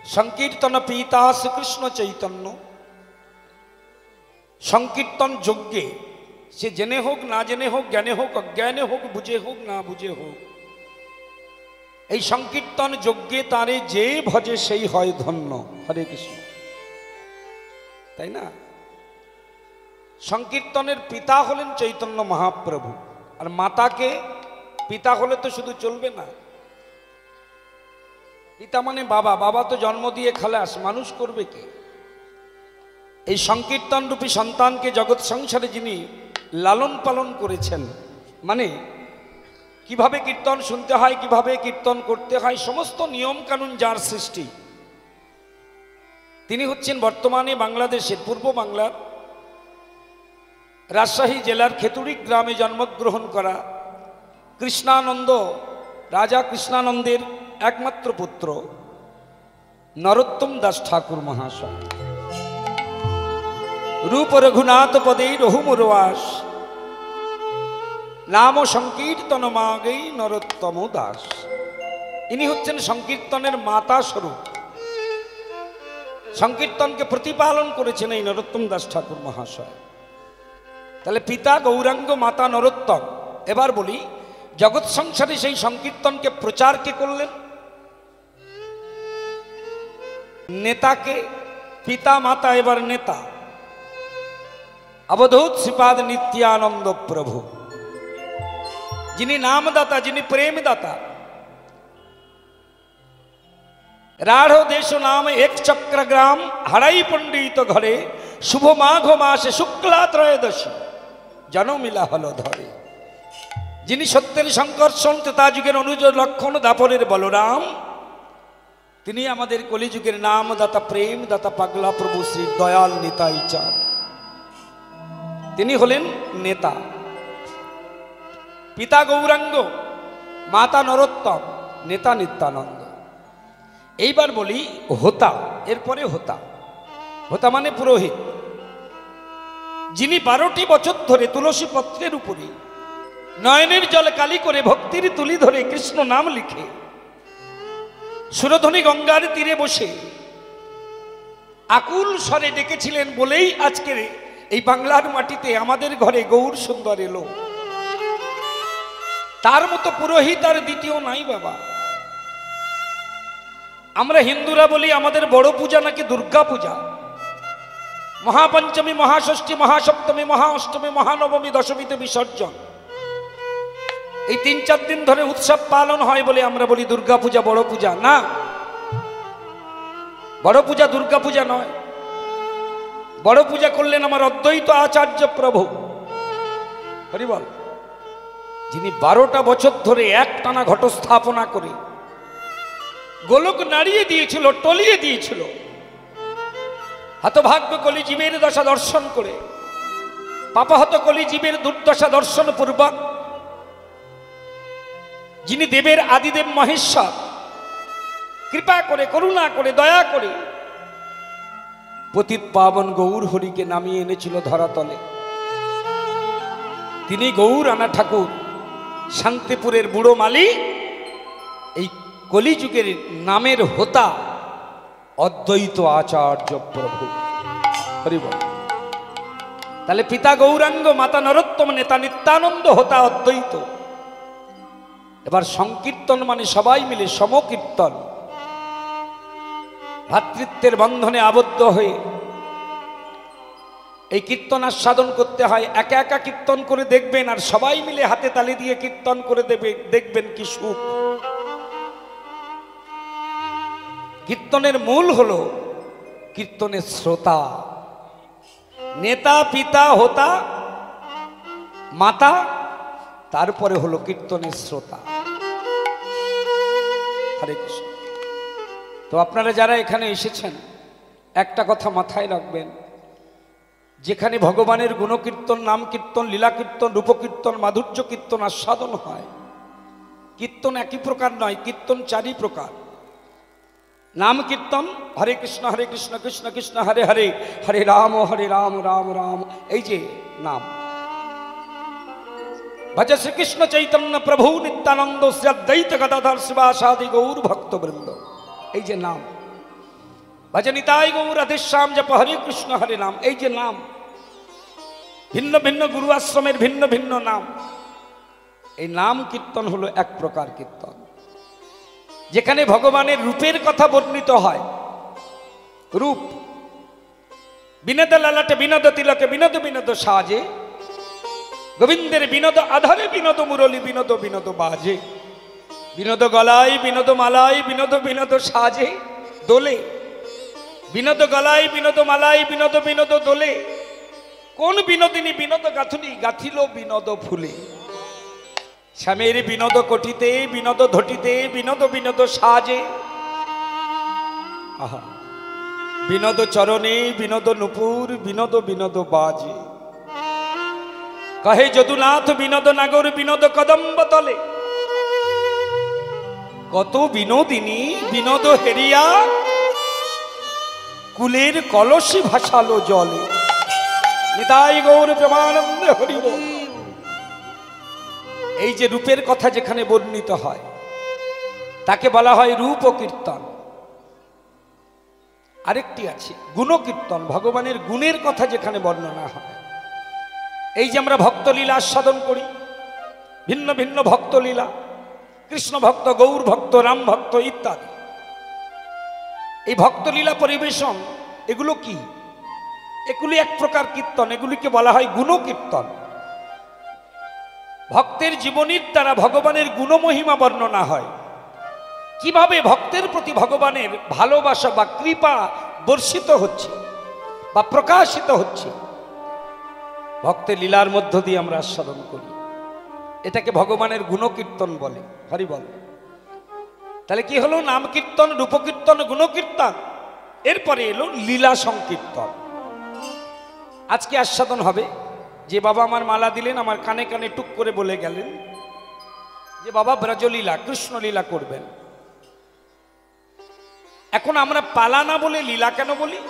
সংকীর্তন পিতা শ্রীকৃষ্ণ চৈতন্য। সংকীর্তন যজ্ঞে সে জেনে হোক না জেনে হোক, জ্ঞানে হোক অজ্ঞানে হোক, বুঝে হোক না বুঝে হোক, এই সংকীর্তন যজ্ঞে তারে যে ভজে সেই হয় ধন্য। হরে কৃষ্ণ, তাই না? সংকীর্তনের পিতা হলেন চৈতন্য মহাপ্রভু, আর মাতাকে পিতা হলে তো শুধু চলবে না। পিতা মানে বাবা, বাবা তো জন্ম দিয়ে খালাস, মানুষ করবে কে? এই সংকীর্তন রূপী সন্তানকে জগৎ সংসারে যিনি লালন পালন করেছেন, মানে কিভাবে কীর্তন শুনতে হয়, কিভাবে কীর্তন করতে হয়, সমস্ত নিয়ম কানুন যার সৃষ্টি, তিনি হচ্ছেন বর্তমানে বাংলাদেশের পূর্ব বাংলার রাজশাহী জেলার খেতুড়ি গ্রামে জন্মগ্রহণ করা কৃষ্ণানন্দ, রাজা কৃষ্ণানন্দের একমাত্র পুত্র নরোত্তম দাস ঠাকুর মহাশয়। রূপ রঘুনাথ পদে রহুমুরবাস, নাম সংকীর্তন মাগেই নরোত্তম দাস। ইনি হচ্ছেন সংকীর্তনের মাতা স্বরূপ। সংকীর্তনকে প্রতিপালন করেছেন এই নরোত্তম দাস ঠাকুর মহাশয়। তাহলে পিতা গৌরাঙ্গ, মাতা নরোত্তম। এবার বলি, জগৎ সংসারে সেই সংকীর্তনকে প্রচার কে করলেন? নেতাকে, পিতা মাতা, এবার নেতা অবধূত শ্রীপাদ নিত্যানন্দ প্রভু, যিনি নামদাতা, যিনি প্রেমদাতা। রাঢ় দেশ নাম এক চক্রগ্রাম, হারাই পণ্ডিত ঘরে, শুভ মাঘ মাসে শুক্লা ত্রয়োদশী, জনমিলা হল ধরে। যিনি সত্যের সংকর্ষণ, ত্রেতা যুগের অনুজ লক্ষণ, দাপরের বলরাম, তিনি আমাদের কলিযুগের নামদাতা, প্রেমদাতা, পাগলা প্রভু শ্রী দয়াল নিতাই চাঁদ। তিনি হলেন নেতা। পিতা গৌরাঙ্গ, মাতা নরোত্তম, নেতা নিত্যানন্দ। এইবার বলি হোতা, এরপরে হোতা। হোতা মানে পুরোহিত, যিনি 12টি বছর ধরে তুলসী পত্রের উপরে নয়নের জল কালি করে ভক্তির তুলি ধরে কৃষ্ণ নাম লিখে সুরধ্বনি গঙ্গার তীরে বসে আকুল স্বরে ডেকেছিলেন বলেই আজকের এই বাংলার মাটিতে আমাদের ঘরে গৌর সুন্দর এলো। তার মতো পুরোহিত আর দ্বিতীয় নাই বাবা। আমরা হিন্দুরা বলি আমাদের বড় পূজা নাকি দুর্গা পূজা। মহাপঞ্চমী, মহাষষ্ঠী, মহাসপ্তমী, মহাঅষ্টমী, মহানবমী, দশমীতে বিসর্জন, এই 3-4 দিন ধরে উৎসব পালন হয় বলে আমরা বলি দুর্গা পূজা বড় পূজা। না, বড় পূজা দুর্গা পূজা নয়। বড় পূজা করলেন আমার অদ্বৈত আচার্য প্রভু, হরি বল, যিনি 12টা বছর ধরে একটানা ঘট স্থাপনা করে গোলক নাড়িয়ে দিয়েছিল, টলিয়ে দিয়েছিল। হতভাগ্য কলি জীবের দশা দর্শন করে, পাপাহত কলি জীবের দুর্দশা দর্শন পূর্বক, যিনি দেবের আদিদেব মহেশ্বর, কৃপা করে, করুণা করে, দয়া করে পতিত পাবন গৌর হরিকে নামিয়ে এনেছিল ধরাতলে। তিনি গৌর আনা ঠাকুর, শান্তিপুরের বুড়ো মালি, এই কলিযুগের নামের হোতা অদ্বৈত আচার্য প্রভু, হরি বল। তাহলে পিতা গৌরাঙ্গ, মাতা নরোত্তম, নেতা নিত্যানন্দ, হোতা অদ্বৈত। এবার সংকীর্তন মানে সবাই মিলে সমকীর্তন, ভ্রাতৃত্বের বন্ধনে আবদ্ধ হয়ে এই কীর্তন আস্বাদন করতে হয়। একা একা কীর্তন করে দেখবেন আর সবাই মিলে হাতে তালি দিয়ে কীর্তন করে দেখবেন কি সুখ। কীর্তনের মূল হলো কীর্তনের শ্রোতা। নেতা, পিতা, হোতা, মাতা, তারপরে হলো কীর্তনের শ্রোতা। হরে কৃষ্ণ। তো আপনারা যারা এখানে এসেছেন, একটা কথা মাথায় রাখবেন, যেখানে ভগবানের গুণকীর্তন, নাম কীর্তন, লীলা কীর্তন, রূপকীর্তন, মাধুর্য কীর্তন আস্বাদন হয়, কীর্তন একই প্রকার নয়, কীর্তন 4 প্রকার। নাম কীর্তন হরে কৃষ্ণ কৃষ্ণ কৃষ্ণ হরে হরে, হরে রাম রাম রাম, এই যে নাম। ভজ শ্রীকৃষ্ণ চৈতন্য প্রভু নিত্যানন্দ শ্রী অদ্বৈত গদাধর শিবাসাদি গৌর ভক্তবৃন্দ, এই যে নাম। ভজনিতাই গৌর রাধেশ্যাম জপ হরে কৃষ্ণ হরে নাম। এই যে নাম, ভিন্ন ভিন্ন গুরু আশ্রমের ভিন্ন ভিন্ন নাম, এই নাম কীর্তন হলো এক প্রকার কীর্তন, যেখানে ভগবানের রূপের কথা বর্ণিত হয়। রূপ বিনোদ লালাটে বিনোদ তিলকে বিনোদ বিনোদ সাজে, গোবিন্দের বিনোদ আধারে বিনোদ মুরলী বিনোদ বিনোদ বাজে, বিনোদ গলায় বিনোদ মালায় বিনোদ বিনোদ সাজে দোলে, বিনোদ গলায় বিনোদ মালায় বিনোদ বিনোদ দোলে, কোন বিনোদিনী বিনোদ গাথুনি গাথিল বিনোদ ফুলে, শ্যামের বিনোদ কটিতে বিনোদ ধটিতে বিনোদ বিনোদ সাজে, আহা বিনোদ চরণে বিনোদ নুপুর বিনোদ বিনোদ বাজে, কহে যদুনাথ বিনোদ নাগর বিনোদ কদম্ব তলে, কত বিনোদিনী বিনোদ হেরিয়া কুলের কলসি ভাসালো জলে। নিতাই গৌর প্রেমানন্দে হরি বল। এই যে রূপের কথা যেখানে বর্ণিত হয় তাকে বলা হয় রূপ ও কীর্তন। আরেকটি আছে গুণকীর্তন, ভগবানের গুণের কথা যেখানে বর্ণনা হয়। এই যে আমরা ভক্তলীলা আস্বাদন করি, ভিন্ন ভিন্ন ভক্তলীলা, কৃষ্ণ ভক্ত, গৌর ভক্ত, রাম ভক্ত ইত্যাদি, এই ভক্তলীলা পরিবেশন এগুলো কি? এগুলি এক প্রকার কীর্তন, এগুলিকে বলা হয় গুণকীর্তন। ভক্তের জীবনীর দ্বারা ভগবানের গুণমহিমা বর্ণনা হয়, কিভাবে ভক্তের প্রতি ভগবানের ভালোবাসা বা কৃপা বর্ষিত হচ্ছে বা প্রকাশিত হচ্ছে, ভক্তের লীলার মধ্য দিয়ে আমরা আস্বাদন করি। এটাকে ভগবানের গুণকীর্তন বলে। হরি বল। তাহলে কি হলো? নাম কীর্তন, রূপকীর্তন, গুণকীর্তন, এরপরে এলো লীলা সংকীর্তন। আজকে আস্বাদন হবে। যে বাবা আমার মালা দিলেন আমার কানে কানে টুক করে বলে গেলেন যে বাবা ব্রজলীলা কৃষ্ণলীলা করবেন। এখন আমরা পালা না বলে লীলা কেন বলি?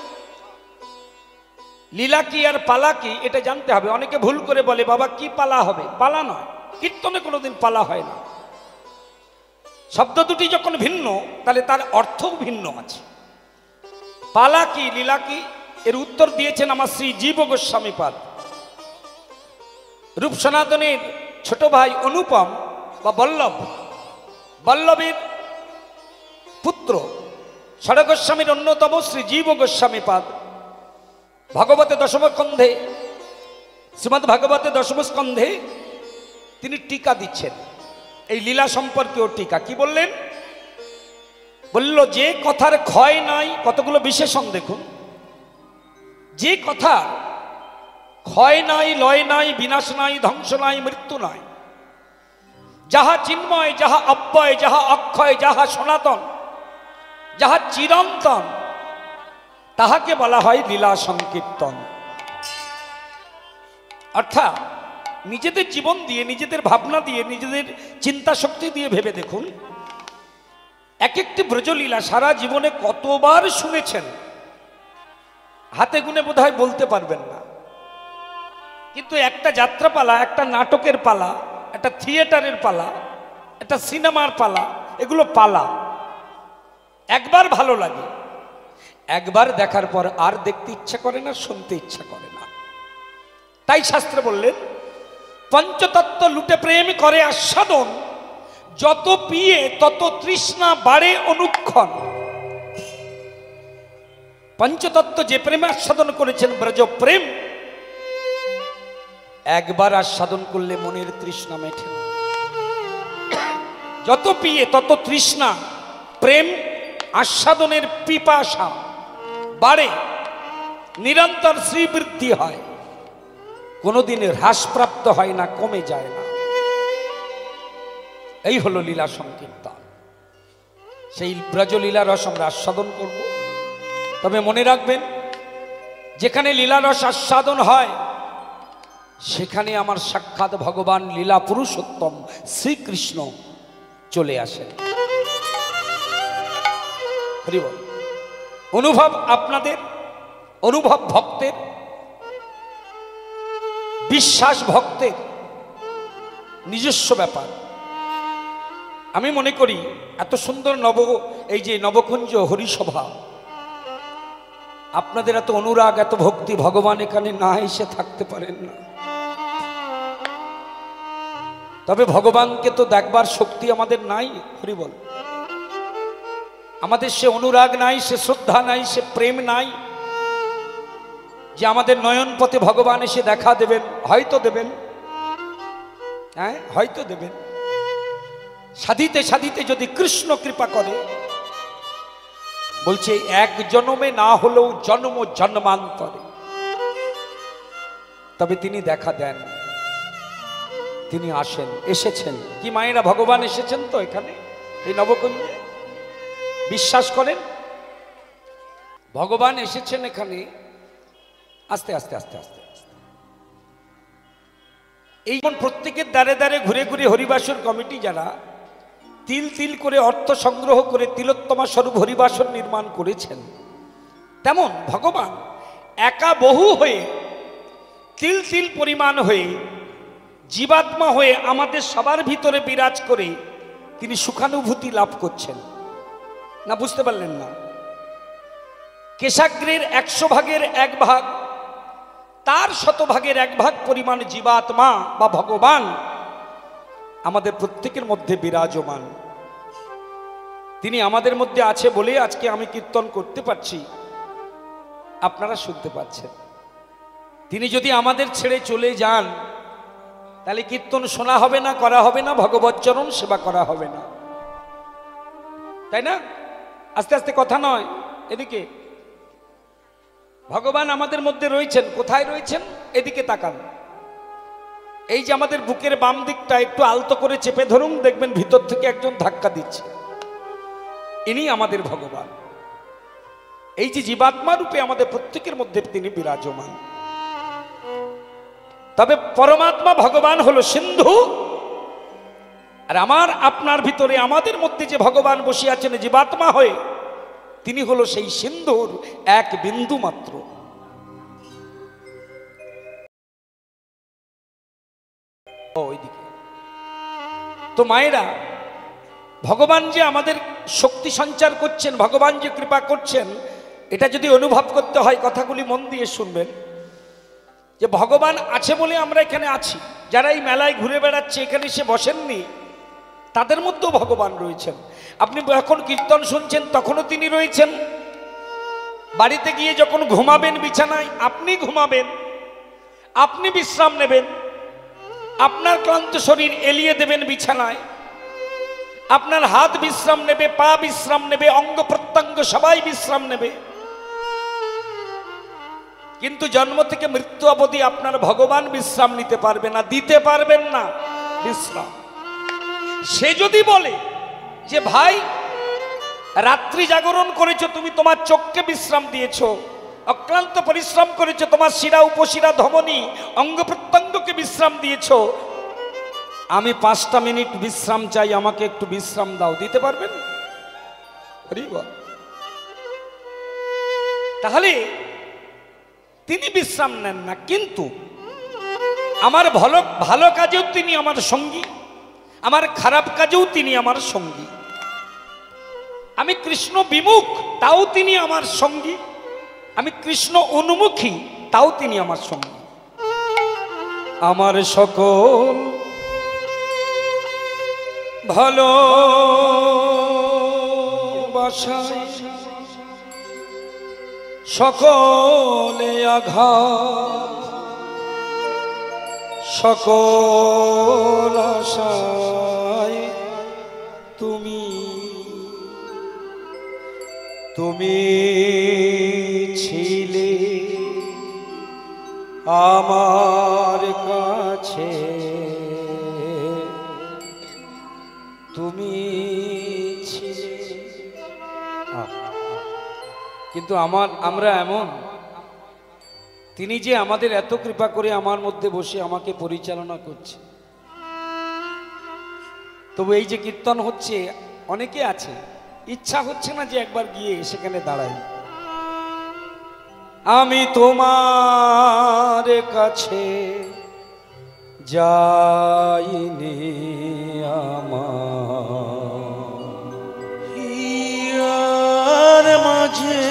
লীলা কি আর পালা কি এটা জানতে হবে। অনেকে ভুল করে বলে বাবা কি পালা হবে? পালা নয়, কীর্তনে কোনোদিন পালা হয় না। শব্দ দুটি যখন ভিন্ন তাহলে তার অর্থও ভিন্ন আছে। পালা কি লীলা কি এর উত্তর দিয়েছেন আমার শ্রী জীব গোস্বামী পাদ। রূপ সনাতনের ছোট ভাই অনুপম বা বল্লভ, বল্লভের পুত্র ষড় গোস্বামীর অন্যতম শ্রী জীব গোস্বামী পাদ ভাগবতে দশম স্কন্ধে, শ্রীমদ্ ভাগবতে দশম স্কন্ধে তিনি টিকা দিচ্ছেন। এই লীলা সম্পর্কেও টিকা কি বললেন? বলল যে কথার ক্ষয় নাই, কতগুলো বিশেষণ দেখুন, যে কথা ক্ষয় নাই, লয় নাই, বিনাশ নাই, ধ্বংস নাই, মৃত্যু নাই, যাহা চিন্ময়, যাহা অব্যয়, যাহা অক্ষয়, যাহা সনাতন, যাহা চিরন্তন, তাহাকে বলা হয় লীলা সংকীর্তন। অর্থাৎ নিজেদের জীবন দিয়ে, নিজেদের ভাবনা দিয়ে, নিজেদের চিন্তা শক্তি দিয়ে ভেবে দেখুন, এক একটি ব্রজলীলা সারা জীবনে কতবার শুনেছেন হাতে গুনে বোধহয় বলতে পারবেন না। কিন্তু একটা যাত্রাপালা, একটা নাটকের পালা, একটা থিয়েটারের পালা, একটা সিনেমার পালা, এগুলো পালা। একবার ভালো লাগে, একবার দেখার পর আর দেখতে ইচ্ছা করে না, শুনতে ইচ্ছা করে না। তাই শাস্ত্রে বললেন পঞ্চতত্ত্ব লুটে প্রেম করে আস্বাদন, যত পিয়ে তত তৃষ্ণা বাড়ে অনুক্ষণ। পঞ্চতত্ত্ব যে প্রেম আস্বাদন করেছেন ব্রজ প্রেম, একবার আস্বাদন করলে মনের তৃষ্ণা মেটে না। যত পিয়ে তত তৃষ্ণা, প্রেম আস্বাদনের পিপাসা বাড়ে, নিরন্তর শ্রীবৃদ্ধি হয়, কোনোদিন হ্রাসপ্রাপ্ত হয় না, কমে যায় না। এই হলো লীলা সংকীর্তন। সেই ব্রজলীলা রস আমরা আস্বাদন করব। তবে মনে রাখবেন, যেখানে লীলা রস আস্বাদন হয় সেখানে আমার সাক্ষাৎ ভগবান লীলা পুরুষোত্তম শ্রীকৃষ্ণ চলে আসেন। অনুভব আপনাদের, অনুভব ভক্তের, বিশ্বাস ভক্তের নিজস্ব ব্যাপার। আমি মনে করি এত সুন্দর এই যে নবকুঞ্জ হরিসভা, আপনাদের এত অনুরাগ, এত ভক্তি, ভগবান এখানে না এসে থাকতে পারেন না। তবে ভগবানকে তো দেখবার শক্তি আমাদের নাই, হরি বল। আমাদের সে অনুরাগ নাই, সে শ্রদ্ধা নাই, সে প্রেম নাই যে আমাদের নয়ন পথে ভগবান এসে দেখা দেবেন। হয়তো দেবেন, হ্যাঁ হয়তো দেবেন, সাধিতে সাধিতে যদি কৃষ্ণ কৃপা করে। বলছে এক জন্মে না হলেও জন্ম জন্মান্তরে তবে তিনি দেখা দেন, তিনি আসেন, এসেছেন। কি মায়েরা, ভগবান এসেছেন তো এখানে এই নবকুঞ্জে? বিশ্বাস করেন ভগবান এসেছেন এখানে। আস্তে আস্তে আস্তে আস্তে এই প্রত্যেকের দ্বারে দ্বারে ঘুরে ঘুরে হরিবাসর কমিটি যারা তিল তিল করে অর্থ সংগ্রহ করে তিলোত্তমা স্বরূপ হরিবাসর নির্মাণ করেছেন, তেমন ভগবান একা বহু হয়ে তিল তিল পরিমাণ হয়ে জীবাত্মা হয়ে আমাদের সবার ভিতরে বিরাজ করে তিনি সুখানুভূতি লাভ করছেন। না বুঝতে পারলেন না? কেশাগ্রের 100 ভাগের 1 ভাগ, তার 100 ভাগের 1 ভাগ পরিমাণ জীবাত্মা বা ভগবান আমাদের প্রত্যেকের মধ্যে বিরাজমান। তিনি আমাদের মধ্যে আছে বলে আজকে আমি কীর্তন করতে পারছি, আপনারা শুনতে পাচ্ছেন। তিনি যদি আমাদের ছেড়ে চলে যান তাহলে কীর্তন শোনা হবে না, করা হবে না, ভগবৎচরণ সেবা করা হবে না, তাই না? আস্তে আস্তে কথা নয়, এদিকে ভগবান আমাদের মধ্যে রয়েছেন। কোথায় রয়েছেন? এদিকে তাকান। এই যে আমাদের বুকের বাম দিকটা একটু আলতো করে চেপে ধরুন, দেখবেন ভিতর থেকে একজন ধাক্কা দিচ্ছে। ইনি আমাদের ভগবান। এই যে জীবাত্মা রূপে আমাদের প্রত্যেকের মধ্যে তিনি বিরাজমান। তবে পরমাত্মা ভগবান হলো সিন্ধু, আর আমার আপনার ভিতরে আমাদের মধ্যে যে ভগবান বসে আছেন জীবাত্মা হয়ে, তিনি হলো সেই সিন্ধুর এক বিন্দু মাত্র। ওইদিকে তো মায়েরা, ভগবান যে আমাদের শক্তি সঞ্চার করছেন, ভগবান যে কৃপা করছেন, এটা যদি অনুভব করতে হয় কথাগুলি মন দিয়ে শুনবেন। যে ভগবান আছে বলে আমরা এখানে আছি। যারা এই মেলায় ঘুরে বেড়াচ্ছে, এখানে এসে বসেননি, তাদের মধ্যেও ভগবান রয়েছেন। আপনি এখন কীর্তন শুনছেন, তখনও তিনি রয়েছেন। বাড়িতে গিয়ে যখন ঘুমাবেন বিছানায়, আপনি ঘুমাবেন, আপনি বিশ্রাম নেবেন, আপনার ক্লান্ত শরীর এলিয়ে দেবেন বিছানায়, আপনার হাত বিশ্রাম নেবে, পা বিশ্রাম নেবে, অঙ্গ প্রত্যঙ্গ সবাই বিশ্রাম নেবে। কিন্তু জন্ম থেকে মৃত্যু অবধি আপনার ভগবান বিশ্রাম নিতে পারবে না, দিতে পারবেন না বিশ্রাম। সে যদি বলে যে ভাই রাত্রি জাগরণ করেছো, তুমি তোমার চোখকে বিশ্রাম দিয়েছো, অক্লান্ত পরিশ্রম করেছো, তোমার শিরা উপশিরা ধমনী অঙ্গ প্রত্যঙ্গকে বিশ্রাম দিয়েছো, আমি 5টা মিনিট বিশ্রাম চাই, আমাকে একটু বিশ্রাম দাও, দিতে পারবেন? তাহলে তিনি বিশ্রাম নেন না। কিন্তু আমার ভালো কাজেও তিনি আমার সঙ্গী, আমার খারাপ কাজেও তিনি আমার সঙ্গী। আমি কৃষ্ণ বিমুখ, তাও তিনি আমার সঙ্গী। আমি কৃষ্ণ উন্মুখী, তাও তিনি আমার সঙ্গী। আমার সকল ভালোবাসায় সকলে আঘাত, সকল আশায় তুমি ছিলে আমার কাছে, তুমি ছিলে। কিন্তু আমরা এমন, তিনি যে আমাদের এত কৃপা করে আমার মধ্যে বসে আমাকে পরিচালনা করছে। তবু এই যে কীর্তন হচ্ছে, অনেকে আছে ইচ্ছা হচ্ছে না যে একবার গিয়ে সেখানে দাঁড়াই। আমি তোমার কাছে যাইনি, আমার মাঝে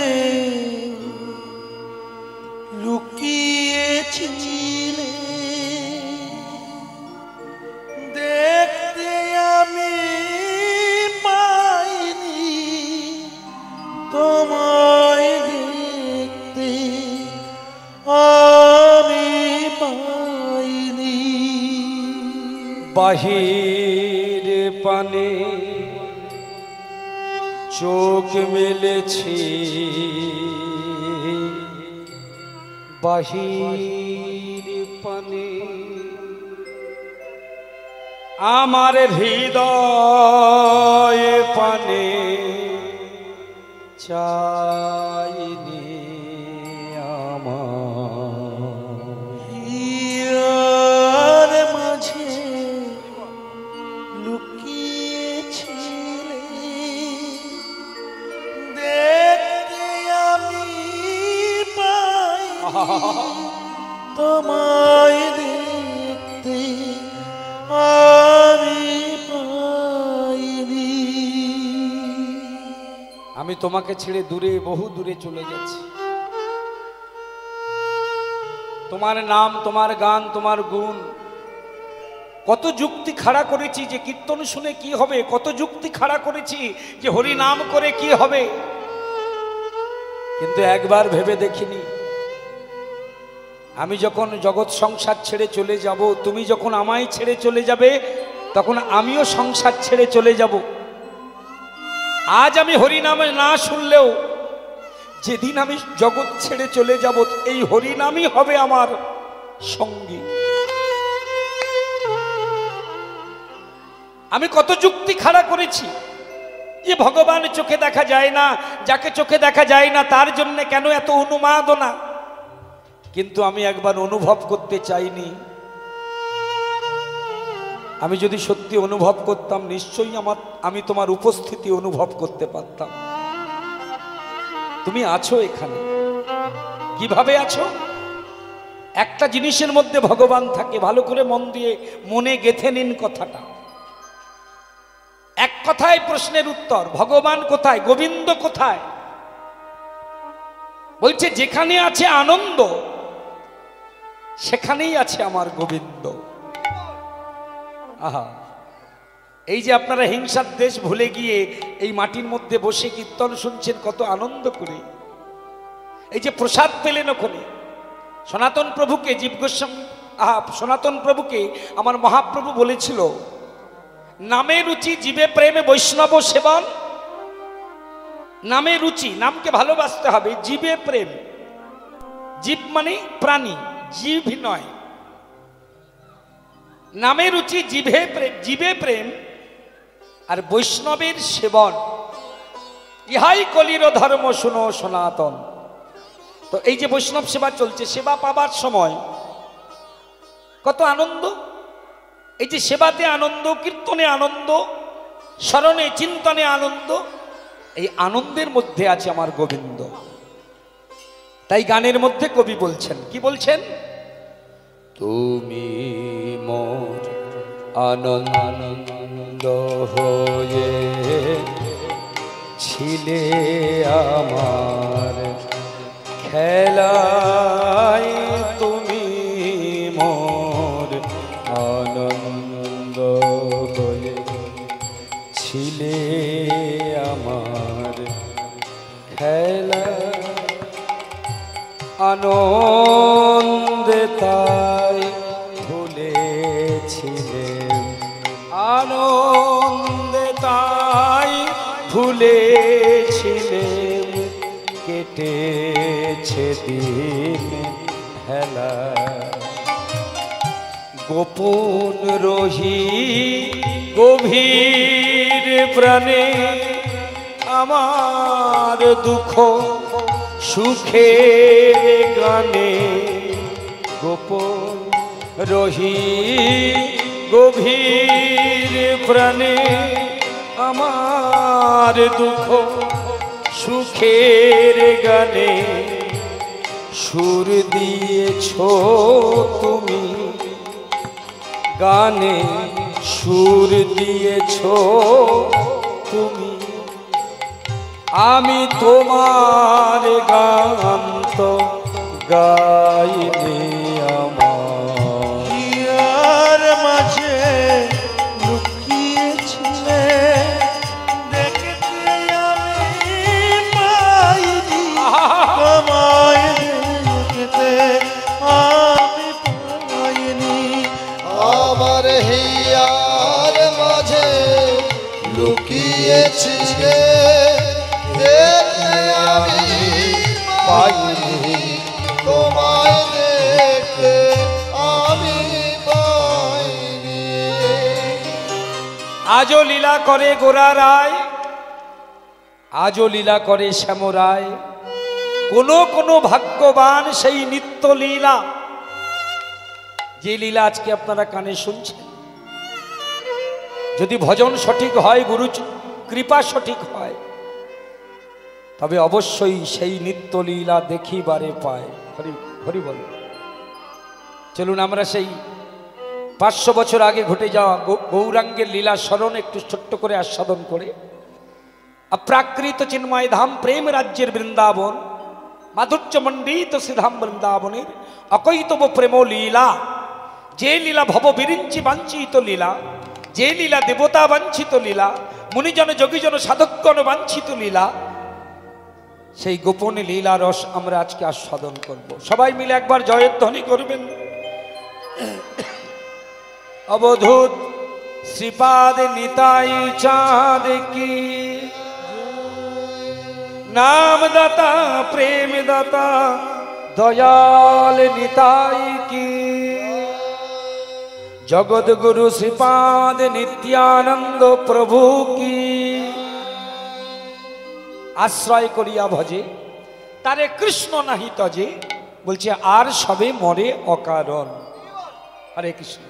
তোমায় দেখতে আমি পাইনি। বাহির পানে চোখ মেলেছি, বাহির পানে আমার হৃদয় পানে চাইনি আমার। হিয়ার মাঝে লুকিয়েছিলে, দেখতে আমি পাই, তোমায় দেখতে আমি পাইনি। আমি তোমাকে ছেড়ে দূরে, বহু দূরে চলে গেছি। তোমার নাম, তোমার গান, তোমার গুণ, কত যুক্তি খাড়া করেছি যে কীর্তন শুনে কি হবে, কত যুক্তি খাড়া করেছি যে হরি নাম করে কি হবে, কিন্তু একবার ভেবে দেখিনি আমি যখন জগৎ সংসার ছেড়ে চলে যাব, তুমি যখন আমায় ছেড়ে চলে যাবে, তখন আমিও সংসার ছেড়ে চলে যাব। আজ আমি হরিনামে না শুনলেও যেদিন আমি জগৎ ছেড়ে চলে যাব, এই হরিনামই হবে আমার সঙ্গী। আমি কত যুক্তি খাড়া করেছি যে ভগবান চোখে দেখা যায় না, যাকে চোখে দেখা যায় না তার জন্য কেন এত উন্মাদনা, কিন্তু আমি একবার অনুভব করতে চাইনি। আমি যদি সত্যি অনুভব করতাম, নিশ্চয়ই আমি তোমার উপস্থিতি অনুভব করতে পারতাম। তুমি আছো এখানে, কিভাবে আছো? একটা জিনিসের মধ্যে ভগবান থাকে, ভালো করে মন দিয়ে মনে গেঁথে নিন কথাটা। এক কথায় প্রশ্নের উত্তর, ভগবান কোথায়, গোবিন্দ কোথায়? বলছে যেখানে আছে আনন্দ, সেখানেই আছে আমার গোবিন্দ। আহা, এই যে আপনারা হিংসার দেশ ভুলে গিয়ে এই মাটির মধ্যে বসে কীর্তন শুনছেন কত আনন্দ করে, এই যে প্রসাদ পেলেন ওখানে, সনাতন প্রভুকে জীব গোস্বামী, সনাতন প্রভুকে আমার মহাপ্রভু বলেছিল, নামে রুচি জীবে প্রেমে বৈষ্ণব সেবন। নামে রুচি, নামকে ভালোবাসতে হবে, জীবে প্রেম, জীব মানে প্রাণী, জীব নয়। নামে রুচি জিভে প্রেম, জীবে প্রেম আর বৈষ্ণবের সেবন, ইহাই কলির ধর্ম শুনো সনাতন। তো এই যে বৈষ্ণব সেবা চলছে, সেবা পাবার সময় কত আনন্দ, এই যে সেবাতে আনন্দ, কীর্তনে আনন্দ, স্মরণে চিন্তনে আনন্দ, এই আনন্দের মধ্যে আছে আমার গোবিন্দ। তাই গানের মধ্যে কবি বলছেন, কি বলছেন? তুমি মোর আনন্দ হয়ে ছিলে আমার খেলায়, তুমি মোর আনন্দ হয়ে ছিলে আমার খেলা, আনন্দে তাই ভুলেছিলেন, আনন্দে তাই ভুলেছিলেন, কেটেছে দিন হেলা, গোপন রহি গভীর প্রাণে আমার দুঃখ সুখের গানে, গোপন রহি গভীর প্রাণে আমার দুঃখ সুখের গানে, সুর দিয়েছ তুমি গানে, সুর দিয়েছ তুমি, আমি তোমার গান তো গাইনি আমার। হিয়ার মাঝে লুকিয়েছিলে, দেখতে আমি পাই, গিয়েছি রে, দেখতে আমি পাইনি, তোমায় দেখতে আমি পাইনি। আজও লীলা করে গোরা রায়, আজও লীলা করে শ্যাম রায়, কোন ভাগ্যবান সেই নিত্য লীলা, যে লীলা আজকে আপনারা কানে শুনছেন। যদি ভজন সঠিক হয়, গুরু কৃপা সঠিক হয়, তবে অবশ্যই সেই নিত্য লীলা দেখিবারে পায়। হরি হরি বল। চলুন আমরা সেই 500 বছর আগে ঘটে যাওয়া গৌরাঙ্গের লীলা স্মরণ একটু ছোট্ট করে আস্বাদন করে, অপ্রাকৃত চিন্ময় ধাম প্রেম রাজ্যের বৃন্দাবন, মাধুর্য মণ্ডিত শ্রীধাম বৃন্দাবনের অকৈতব প্রেম লীলা, যে লীলা ভব বিরিঞ্চি বাঞ্ছিত লীলা, যে লীলা দেবতা বাঞ্ছিত লীলা, মুনিজন যোগীজন সাধকগণ বাঞ্ছিত লীলা, সেই গোপন লীলা রস আমরা আজকে আস্বাদন করব। সবাই মিলে একবার জয়ধ্বনি করবেন। অবধূত শ্রীপাদ নিতাই চাঁদ কি, নামদাতা প্রেম দাতা দয়াল নিতাই কি, জগৎ গুরু শ্রীপাদ নিত্যানন্দ প্রভু কি। আশ্রয় করিয়া ভজে তারে কৃষ্ণ নাহি তজে, বলছে আর সবে মরে অকারণ। হরে কৃষ্ণ।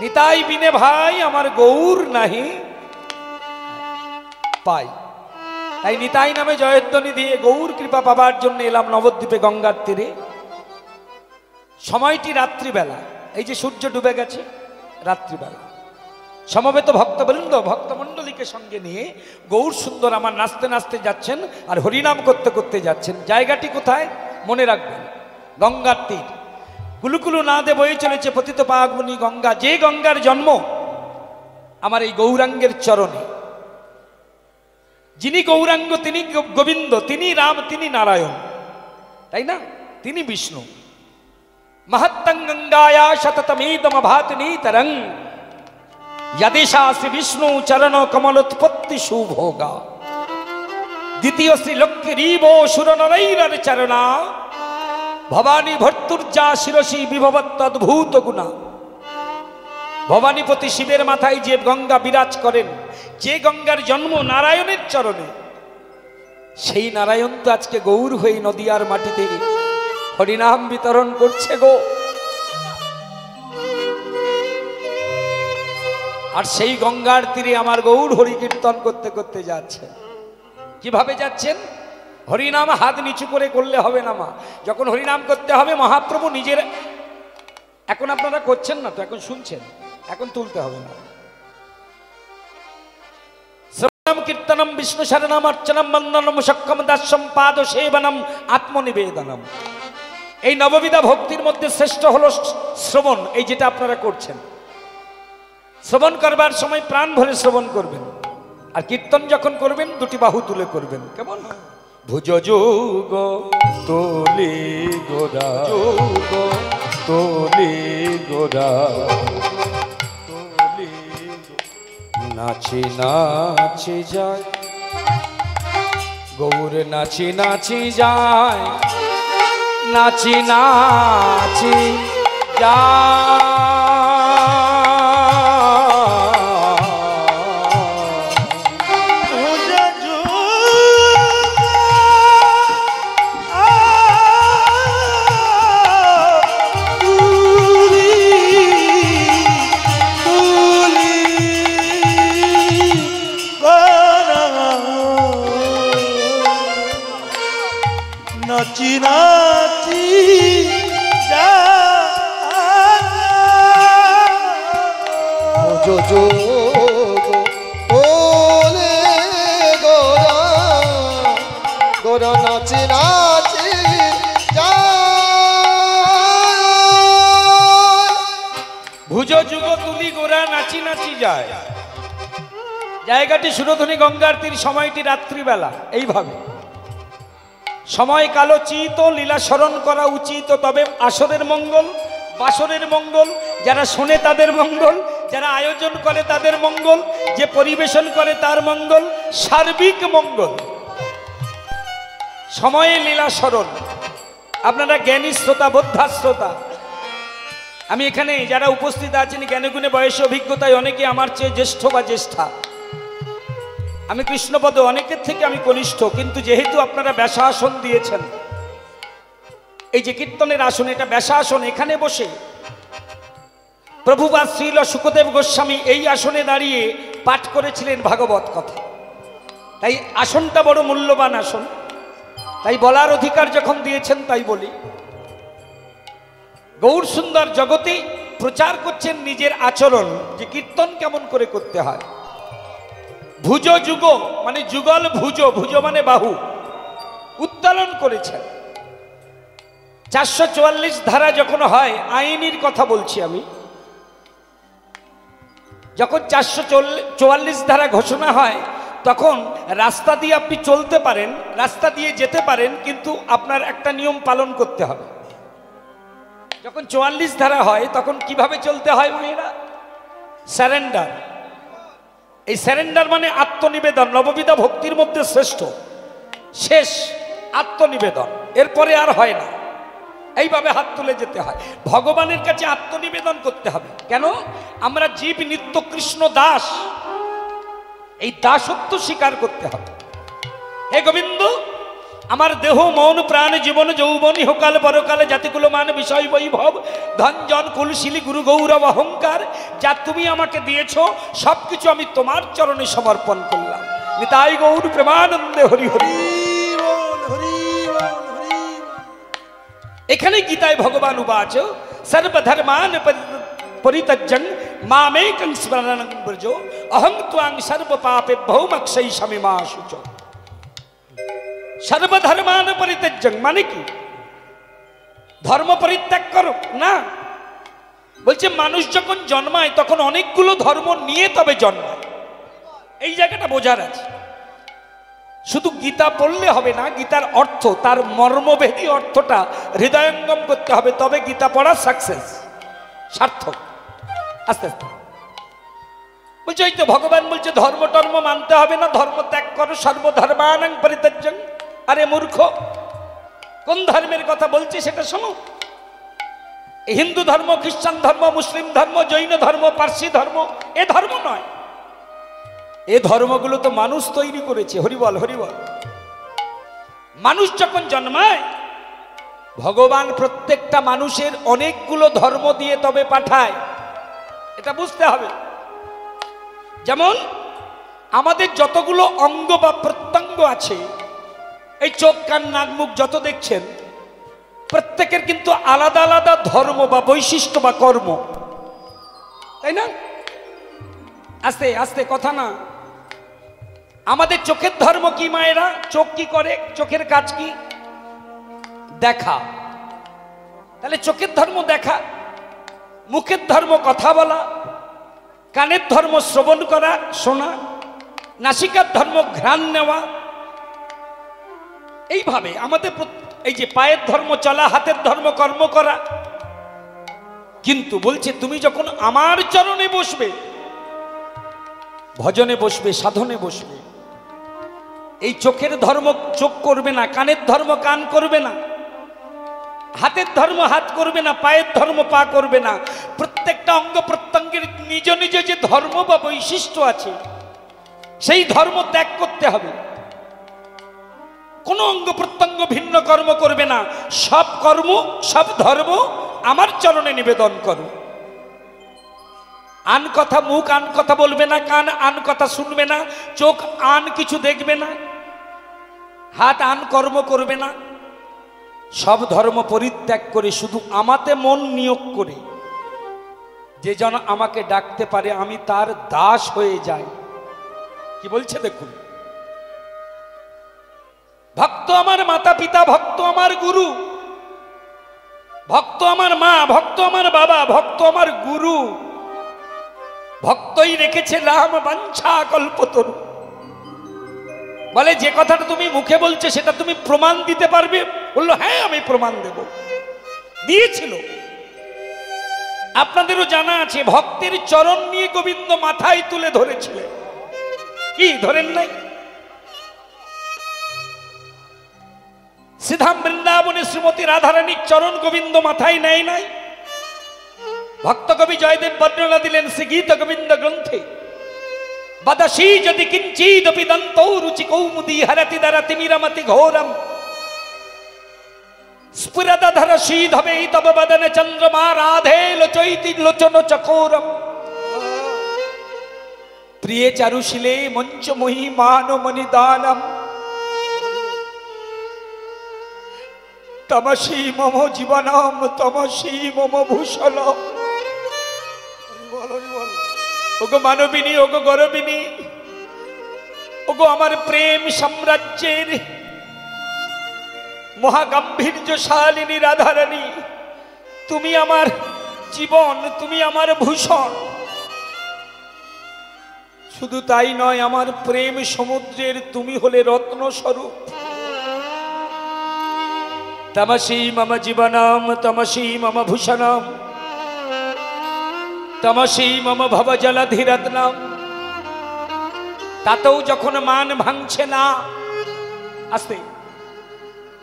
নিতাই বিনে ভাই আমার গৌর নাহি পাই। তাই নিতাই নামে জয়ধ্বনি দিয়ে গৌর কৃপা পাবার জন্য এলাম নবদ্বীপে গঙ্গার তীরে। সময়টি রাত্রিবেলা, এই যে সূর্য ডুবে গেছে, রাত্রিবেলা। সমবেত ভক্তবৃন্দ ভক্তমণ্ডলীকে সঙ্গে নিয়ে গৌর সুন্দর আমার নাচতে নাচতে যাচ্ছেন আর হরিনাম করতে করতে যাচ্ছেন। জায়গাটি কোথায় মনে রাখবেন, গঙ্গার তীর। কুলুকুলু না দে বয়ে চলেছে পতিত পাবনী গঙ্গা, যে গঙ্গার জন্ম আমার এই গৌরাঙ্গের চরণে। যিনি গৌরাঙ্গ তিনি গোবিন্দ, তিনি রাম, তিনি নারায়ণ, তাই না? তিনি বিষ্ণু। महत्तं गंगाया शततमेदम भाति नीतरं यदिशा श्री विष्णु चरण कमलोत्पत्ति शुभ होगा। द्वितीय श्री लक्ष्मीरीवो सुरनरैर चरणा भवानी भर्तुर्जा शिरसी विभवत्तद्भुत गुणा। भवानीपति शिवेर माथाय जे गंगा बिराज करें, जे गंगार जन्म नारायणेर चरणे, সেই নারায়ণ তো আজকে গৌর হয়ে নদিয়ার মাটিতে হরিনাম বিতরণ করছে গো। আর সেই গঙ্গার তীরে আমার গৌর হরি কীর্তন করতে করতে যাচ্ছে। কিভাবে যাচ্ছেন? হরিনাম হাত নিচু করে করলে হবে না মা, যখন হরিনাম করতে হবে মহাপ্রভু নিজের, এখন আপনারা করছেন না তো, এখন শুনছেন, এখন তুলতে হবে না। কীর্তনম বিষ্ণু শরণম অর্চনম বন্দনম সক্ষম দাস্যম পাদ সেবনম আত্মনিবেদনম। এই নববিধা ভক্তির মধ্যে শ্রেষ্ঠ হলো শ্রবণ। এই যেটা আপনারা করছেন, শ্রবণ করবার সময় প্রাণ ভরে শ্রবণ করবেন, আর কীর্তন যখন করবেন দুটি বাহু তুলে করবেন। কেমন? ভুজ যোগ তোলে গোরা, যোগ তোলে গোরা, নাচি নাচি যায় গৌর, নাচি নাচি যায়, নাচি নাচি যায়। নাচি নাচি ওলে গোরা গোরা, নাচি নাচি ভুজ যুগ তুলি গোরা, নাচি নাচি যায়। জায়গাটি সুরধনী গঙ্গার তীর, সময়টি রাত্রিবেলা। এইভাবে সময় কালোচিত, লীলা স্মরণ করা উচিত। তবে আসরের মঙ্গল, বাসরের মঙ্গল, যারা শোনে তাদের মঙ্গল, যারা আয়োজন করে তাদের মঙ্গল, যে পরিবেশন করে তার মঙ্গল, সার্বিক মঙ্গল। সময়ে লীলা স্মরণ। আপনারা জ্ঞানী শ্রোতা, বোদ্ধা শ্রোতা, আমি এখানে যারা উপস্থিত আছেন জ্ঞানগুণে বয়সে অভিজ্ঞতায় অনেকে আমার চেয়ে জ্যেষ্ঠ বা জ্যেষ্ঠা। আমি কৃষ্ণপদ, অনেকের থেকে আমি কনিষ্ঠ, কিন্তু যেহেতু আপনারা ব্যাসা আসন দিয়েছেন, এই যে কীর্তনের আসন, এটা ব্যাসা আসন, এখানে বসে প্রভুপাদ শ্রীল শুকদেব গোস্বামী এই আসনে দাঁড়িয়ে পাঠ করেছিলেন ভাগবত কথা। তাই আসনটা বড় মূল্যবান আসন, তাই বলার অধিকার যখন দিয়েছেন তাই বলি। গৌর সুন্দর জগতে প্রচার করছেন নিজের আচরণ, যে কীর্তন কেমন করে করতে হয়। ভুজ যুগ মানে যুগল ভুজ, ভুজ মানে বাহু, উত্তোলন করেছেন। 444 ধারা যখন হয়, আইনের কথা বলছি আমি, যখন 444 ধারা ঘোষণা হয়, তখন রাস্তা দিয়ে আপনি চলতে পারেন, রাস্তা দিয়ে যেতে পারেন, কিন্তু আপনার একটা নিয়ম পালন করতে হবে। যখন 44 ধারা হয় তখন কিভাবে চলতে হয় মেয়েরা? স্যারেন্ডার। এই স্যারেন্ডার মানে আত্মনিবেদন। নববিধা ভক্তির মধ্যে শ্রেষ্ঠ, শেষ আত্মনিবেদন, এরপরে আর হয় না। এইভাবে হাত তুলে যেতে হয়, ভগবানের কাছে আত্মনিবেদন করতে হবে। কেন? আমরা জীব নিত্য কৃষ্ণ দাস, এই দাসত্ব স্বীকার করতে হবে। হে গোবিন্দ, আমার দেহ মন প্রাণ জীবন যৌবন ইহকাল পরকালে জাতিকুল মান বিষয় বৈভব ধন জন কুলশিলী গুরু গৌরব অহংকার, যা তুমি আমাকে দিয়েছ সবকিছু আমি তোমার চরণে সমর্পণ করলাম। নিতাই গৌর প্রেমানন্দে হরি হরি। এখানে গীতায় ভগবান উবাচ সর্বধর্মান পরিত্যজ্যং মামেকং স্মরণং ব্রজ অহং ত্বাং সর্ব পাপেভ্যো মোক্ষয়িষ্যামি মা শুচ। সর্বধর্মান পরিত্যজ্যং মানে কি? ধর্ম পরিত্যাগ করো না, বলছে মানুষ যখন জন্মায় তখন অনেকগুলো ধর্ম নিয়ে তবে জন্মায়। এই জায়গাটা বোঝার আছে। শুধু গীতা পড়লে হবে না, গীতার অর্থ, তার মর্মভেদী অর্থটা হৃদয়ঙ্গম করতে হবে, তবে গীতা পড়া সাকসেস, সার্থক। আস্তে আস্তে বলছে, ওই তো ভগবান বলছে ধর্ম টর্ম মানতে হবে না, ধর্ম ত্যাগ করো, সর্বধর্মানাং পরিত্যজ্যং। আরে মূর্খ, কোন ধর্মের কথা বলছে সেটা শোনো। হিন্দু ধর্ম, খ্রিস্টান ধর্ম, মুসলিম ধর্ম, জৈন ধর্ম, পার্সি ধর্ম, এ ধর্ম নয়। এ ধর্মগুলো তো মানুষ তৈরি করেছে। হরিবল হরিবল। মানুষ যখন জন্মায়, ভগবান প্রত্যেকটা মানুষের অনেকগুলো ধর্ম দিয়ে তবে পাঠায়, এটা বুঝতে হবে। যেমন আমাদের যতগুলো অঙ্গ বা প্রত্যঙ্গ আছে, এই চোখ কান নাক মুখ যত দেখছেন, প্রত্যেকের কিন্তু আলাদা আলাদা ধর্ম বা বৈশিষ্ট্য বা কর্ম, তাই না? আস্তে আস্তে কথা না। আমাদের চোখের ধর্ম কি মায়েরা? চোখ কি করে? চোখের কাজ কি? দেখা। তাহলে চোখের ধর্ম দেখা, মুখের ধর্ম কথা বলা, কানের ধর্ম শ্রবণ করা শোনা, নাসিকার ধর্ম ঘ্রাণ নেওয়া। এইভাবে আমাদের এই যে পায়ের ধর্ম চলা, হাতের ধর্ম কর্ম করা। কিন্তু বলছে তুমি যখন আমার চরণে বসবে, ভজনে বসবে, সাধনে বসবে, এই চোখের ধর্ম চোখ করবে না, কানের ধর্ম কান করবে না, হাতের ধর্ম হাত করবে না, পায়ের ধর্ম পা করবে না। প্রত্যেকটা অঙ্গ প্রত্যঙ্গের নিজ নিজ যে ধর্ম বা বৈশিষ্ট্য আছে, সেই ধর্ম ত্যাগ করতে হবে। কোনো অঙ্গ প্রত্যঙ্গ ভিন্ন কর্ম করবে না। সব কর্ম, সব ধর্ম আমার চরণে নিবেদন করো। আন কথা, মুখ আন কথা বলবে না, কান আন কথা শুনবে না, চোখ আন কিছু দেখবে না, হাত আন কর্ম করবে না। সব ধর্ম পরিত্যাগ করে শুধু আমাতে মন নিয়োগ করে যে যেন আমাকে ডাকতে পারে, আমি তার দাস হয়ে যাই। কি বলছে দেখুন, ভক্ত আমার মাতা পিতা, ভক্ত আমার গুরু, ভক্ত আমার মা, ভক্ত আমার বাবা, ভক্ত আমার গুরু, ভক্তই রেখেছে রাম বাঞ্ছা কল্পতরু। বলে যে কথাটা তুমি মুখে বলছো সেটা তুমি প্রমাণ দিতে পারবে? বললো হ্যাঁ আমি প্রমাণ দেব। দিয়েছিল। আপনাদেরও জানা আছে ভক্তের চরণ নিয়ে গোবিন্দ মাথায় তুলে ধরেছিলেন, কি ধরেন নাই? শ্রীধাম বৃন্দাবনে শ্রীমতী রাধারানীর চরণ গোবিন্দ মাথায় নেয় নাই? ভক্ত কবি জয়দেব বর্ণনা দিলেন শ্রী গীত গোবিন্দ গ্রন্থে, বদশী যদি কিঞ্চিদপি দন্তৌ রুচি কৌমুদী হরতি দরতি মিরমতি ঘোরম স্ফুরদধর শীধবে তব বদন চন্দ্রমা রাধে লোচৈতি লোচন চকোরম প্রিয়ে চারুশিলে মঞ্চ মহিমান মনিদানম তমসী মম জীবনম তমসী মম ভূষণম। ওগো মানবিনী, ওগো গরবিনী, ওগো আমার প্রেম সাম্রাজ্যের মহাগাম্ভীর্যশালিনী রাধারানী, তুমি আমার জীবন, তুমি আমার ভূষণ। শুধু তাই নয়, আমার প্রেম সমুদ্রের তুমি হলে রত্ন স্বরূপ। তমসী মম জীবনম তমসী মম ভূষণম তমসী মম ভব জলধিরত্নম। তাতেও যখন মান ভাঙছে না আস্তে,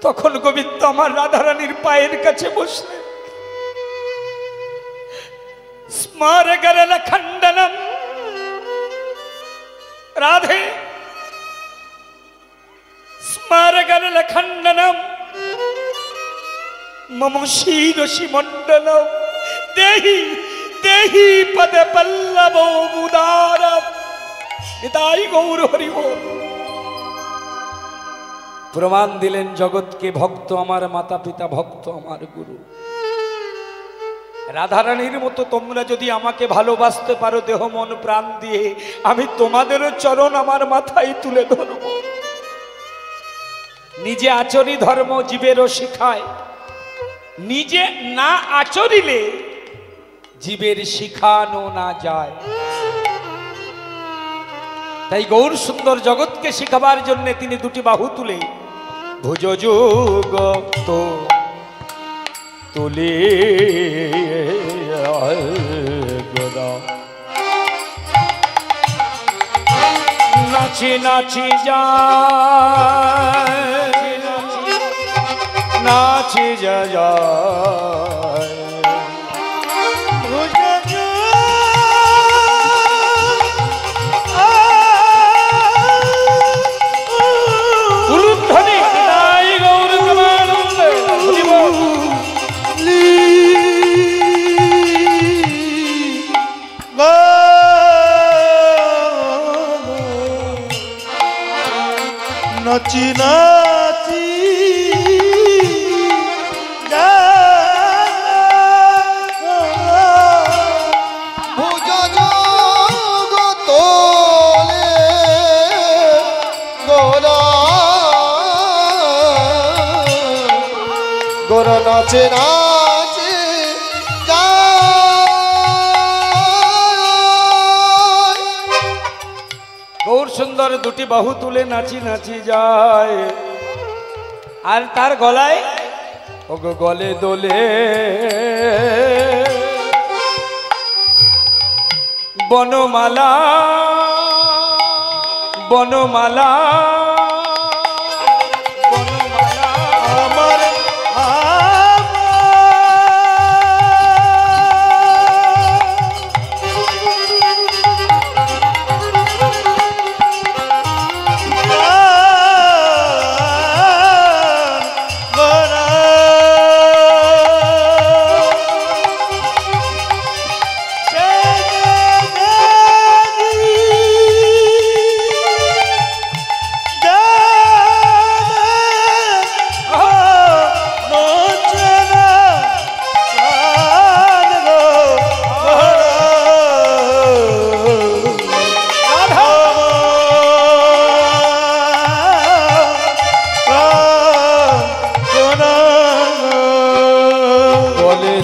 তখন গোবিন্দ আমার রাধারানীর পায়ের কাছে বসলেন। স্মার গরল খণ্ডনম, রাধে স্মার গরল খণ্ডনম মম শিরসি মণ্ডলম দেহি দেহি পদ পল্লব মুদারম। নিতাই গৌর হরি বল। প্রমাণ দিলেন জগৎকে, ভক্ত আমার মাতা পিতা, ভক্ত আমার গুরু। রাধারানীর মতো তোমরা যদি আমাকে ভালোবাসতে পারো দেহ মন প্রাণ দিয়ে, আমি তোমাদেরও চরণ আমার মাথায় তুলে ধরব। নিজে আচরি ধর্ম জীবেরও শিখায়, নিজে না আচরিলে জীবের শিখানো না যায়। তাই গৌর সুন্দর জগৎকে শিখাবার জন্য তিনি দুটি বাহু তুলে ভুজ যুগ তো তুলে নাচি নাচি যায়, নাচি যায় নাচি নাচি ভুজ যোগ তোলে গোরা গোরা নাচে নাচে গৌর সুন্দর দুটি বাহু তুলে নাচি নাচি যায়। আর তার গলায় ওগো গলে দোলে বনমালা বনমালা বনমালা আমার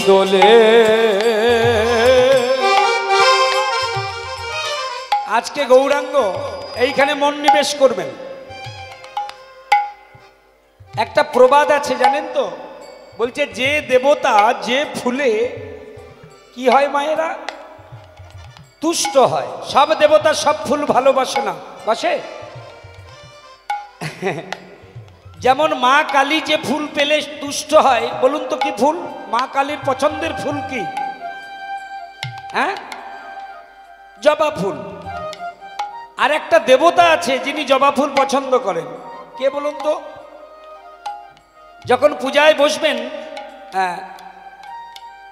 দোলে। আজকে গৌরাঙ্গ এইখানে মন নিবেশ করবেন। একটা প্রবাদ আছে জানেন তো, বলছে যে দেবতা যে ফুলে কি হয় মায়েরা? তুষ্ট হয়। সব দেবতা সব ফুল ভালোবাসে না, বাসে? যেমন মা কালী যে ফুল পেলে তুষ্ট হয়, বলুন তো কি ফুল? মা কালীর পছন্দের ফুল কি? হ্যাঁ, জবা ফুল। আর একটা দেবতা আছে যিনি জবা ফুল পছন্দ করেন, কে বলুন তো? যখন পূজায় বসবেন, হ্যাঁ,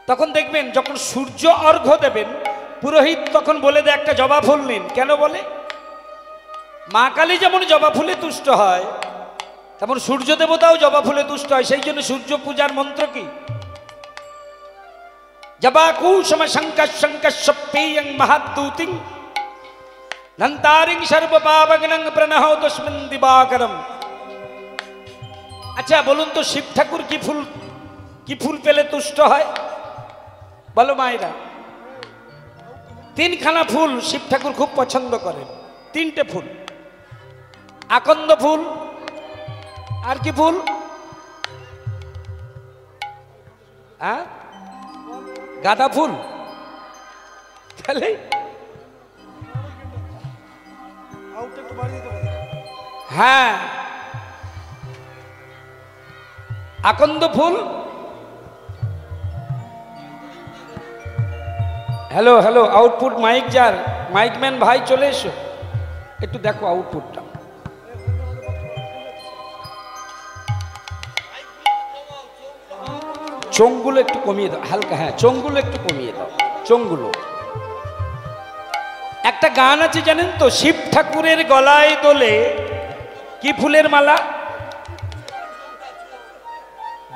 তখন দেখবেন যখন সূর্য অর্ঘ্য দেবেন, পুরোহিত তখন বলে দেয় একটা জবা ফুল নিন। কেন বলে? মা কালী যেমন জবা ফুলে তুষ্ট হয়, তেমন সূর্য দেবতাও জবা ফুলে তুষ্ট হয়। সেই জন্য সূর্য পূজার মন্ত্র কি? জবা কুসুম শঙ্কর শঙ্কর সপ্পেয়ং মহাদ্দূতিং নন্তারিং সর্বপাবগ্নং প্রণহো তস্মিন দিবাকরম। আচ্ছা বলুন তো, শিব ঠাকুর কি ফুল পেলে তুষ্ট হয়? বলো মায়েরা। তিনখানা ফুল শিব ঠাকুর খুব পছন্দ করেন। তিনটে ফুল, আকন্দ ফুল, আর কি ফুল? হ্যাঁ, গাঁদা ফুল। তাহলে হ্যাঁ, আকন্দ ফুল। হ্যালো হ্যালো, আউটপুট মাইক যার, মাইকম্যান ভাই চলে এসো, একটু দেখো আউটপুটটা। চোঙগুলো একটু কমিয়ে দাও হালকা, হ্যাঁ চোঙগুলো একটু কমিয়ে দাও, চোঙগুলো। একটা গান আছে জানেন তো, শিব ঠাকুরের গলায় দোলে কি ফুলের মালা?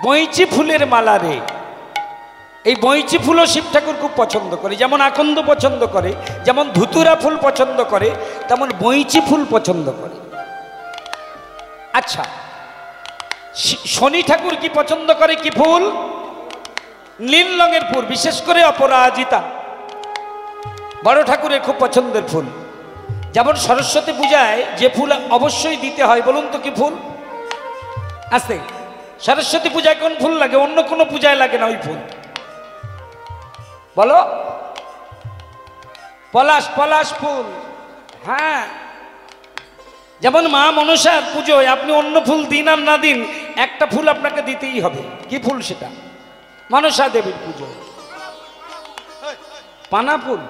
বইচি ফুলের মালা রে। এই বইচি ফুলও শিব ঠাকুর খুব পছন্দ করে। যেমন আকন্দ পছন্দ করে, যেমন ধুতুরা ফুল পছন্দ করে, তেমন বইচি ফুল পছন্দ করে। আচ্ছা, শনি ঠাকুর কি পছন্দ করে? কি ফুল? নীল রঙের ফুল, বিশেষ করে অপরাজিতা বড় ঠাকুরের খুব পছন্দের ফুল। যেমন সরস্বতী পূজায় যে ফুল অবশ্যই দিতে হয়, বলুন তো কি ফুল? আস্তে, সরস্বতী পূজায় কোন ফুল লাগে? অন্য কোনো পূজায় লাগে না ওই ফুল, বলো? পলাশ, পলাশ ফুল। হ্যাঁ, যেমন মা মনসার পুজোয় আপনি অন্য ফুল দিন আর না দিন, একটা ফুল আপনাকে দিতেই হবে। কি ফুল সেটা? মনসা দেবীর পুজোয় পানা ফুল।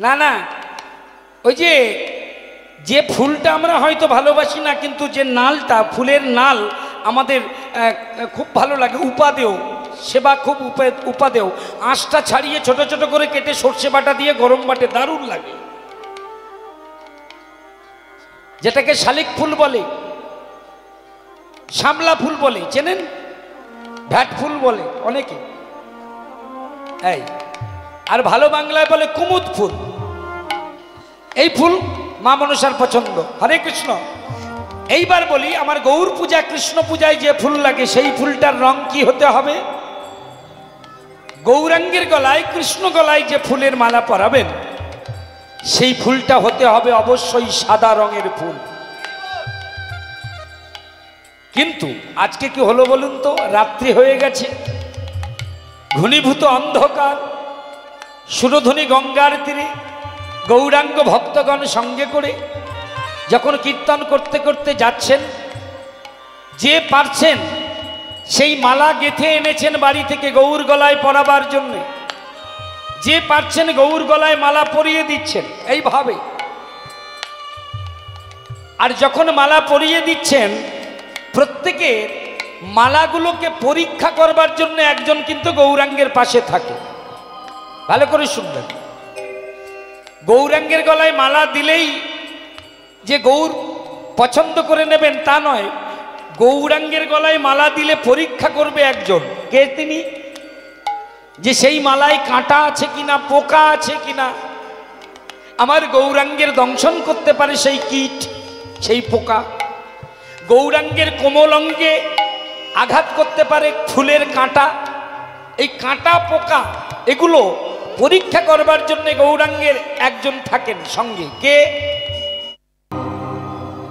না না, ওই যে ফুলটা আমরা হয়তো ভালোবাসি না, কিন্তু যে নালটা, ফুলের নাল আমাদের খুব ভালো লাগে, উপাদেয় সেবা, খুব উপাদেয়। আঁশটা ছাড়িয়ে ছোট ছোট করে কেটে সর্ষে বাটা দিয়ে গরম বাটে, দারুণ লাগে। যেটাকে শালিক ফুল বলে, শামলা ফুল বলে, চেনেন? ভ্যাট ফুল বলে অনেকে, এই আর ভালো বাংলায় বলে কুমুদ ফুল। এই ফুল মা মনসার পছন্দ। হরে কৃষ্ণ। এইবার বলি, আমার গৌর পূজা, কৃষ্ণ পূজায় যে ফুল লাগে, সেই ফুলটার রং কি হতে হবে? গৌরাঙ্গের গলায়, কৃষ্ণ গলায় যে ফুলের মালা পরাবেন, সেই ফুলটা হতে হবে অবশ্যই সাদা রঙের ফুল। কিন্তু আজকে কি হলো বলুন তো? রাত্রি হয়ে গেছে, ঘনীভূত অন্ধকার, সুরধ্বনি গঙ্গার তীরে গৌরাঙ্গ ভক্তগণ সঙ্গে করে যখন কীর্তন করতে করতে যাচ্ছেন, যে পারছেন সেই মালা গেঁথে এনেছেন বাড়ি থেকে গৌর গলায় পরাবার জন্য। যে পারছেন গৌর গলায় মালা পরিয়ে দিচ্ছেন এইভাবে। আর যখন মালা পরিয়ে দিচ্ছেন, প্রত্যেকের মালাগুলোকে পরীক্ষা করবার জন্য একজন কিন্তু গৌরাঙ্গের পাশে থাকে। ভালো করে শুনবেন, গৌরাঙ্গের গলায় মালা দিলেই যে গৌর পছন্দ করে নেবেন তা নয়। গৌরাঙ্গের গলায় মালা দিলে পরীক্ষা করবে একজন, কে তিনি? যে সেই মালায় কাঁটা আছে কিনা, পোকা আছে কিনা, আমার গৌরাঙ্গের দংশন করতে পারে সেই কীট, সেই পোকা। গৌরাঙ্গের কোমল অঙ্গে আঘাত করতে পারে ফুলের কাঁটা, এই কাঁটা পোকা এগুলো পরীক্ষা করবার জন্য গৌরাঙ্গের একজন থাকেন সঙ্গে। কে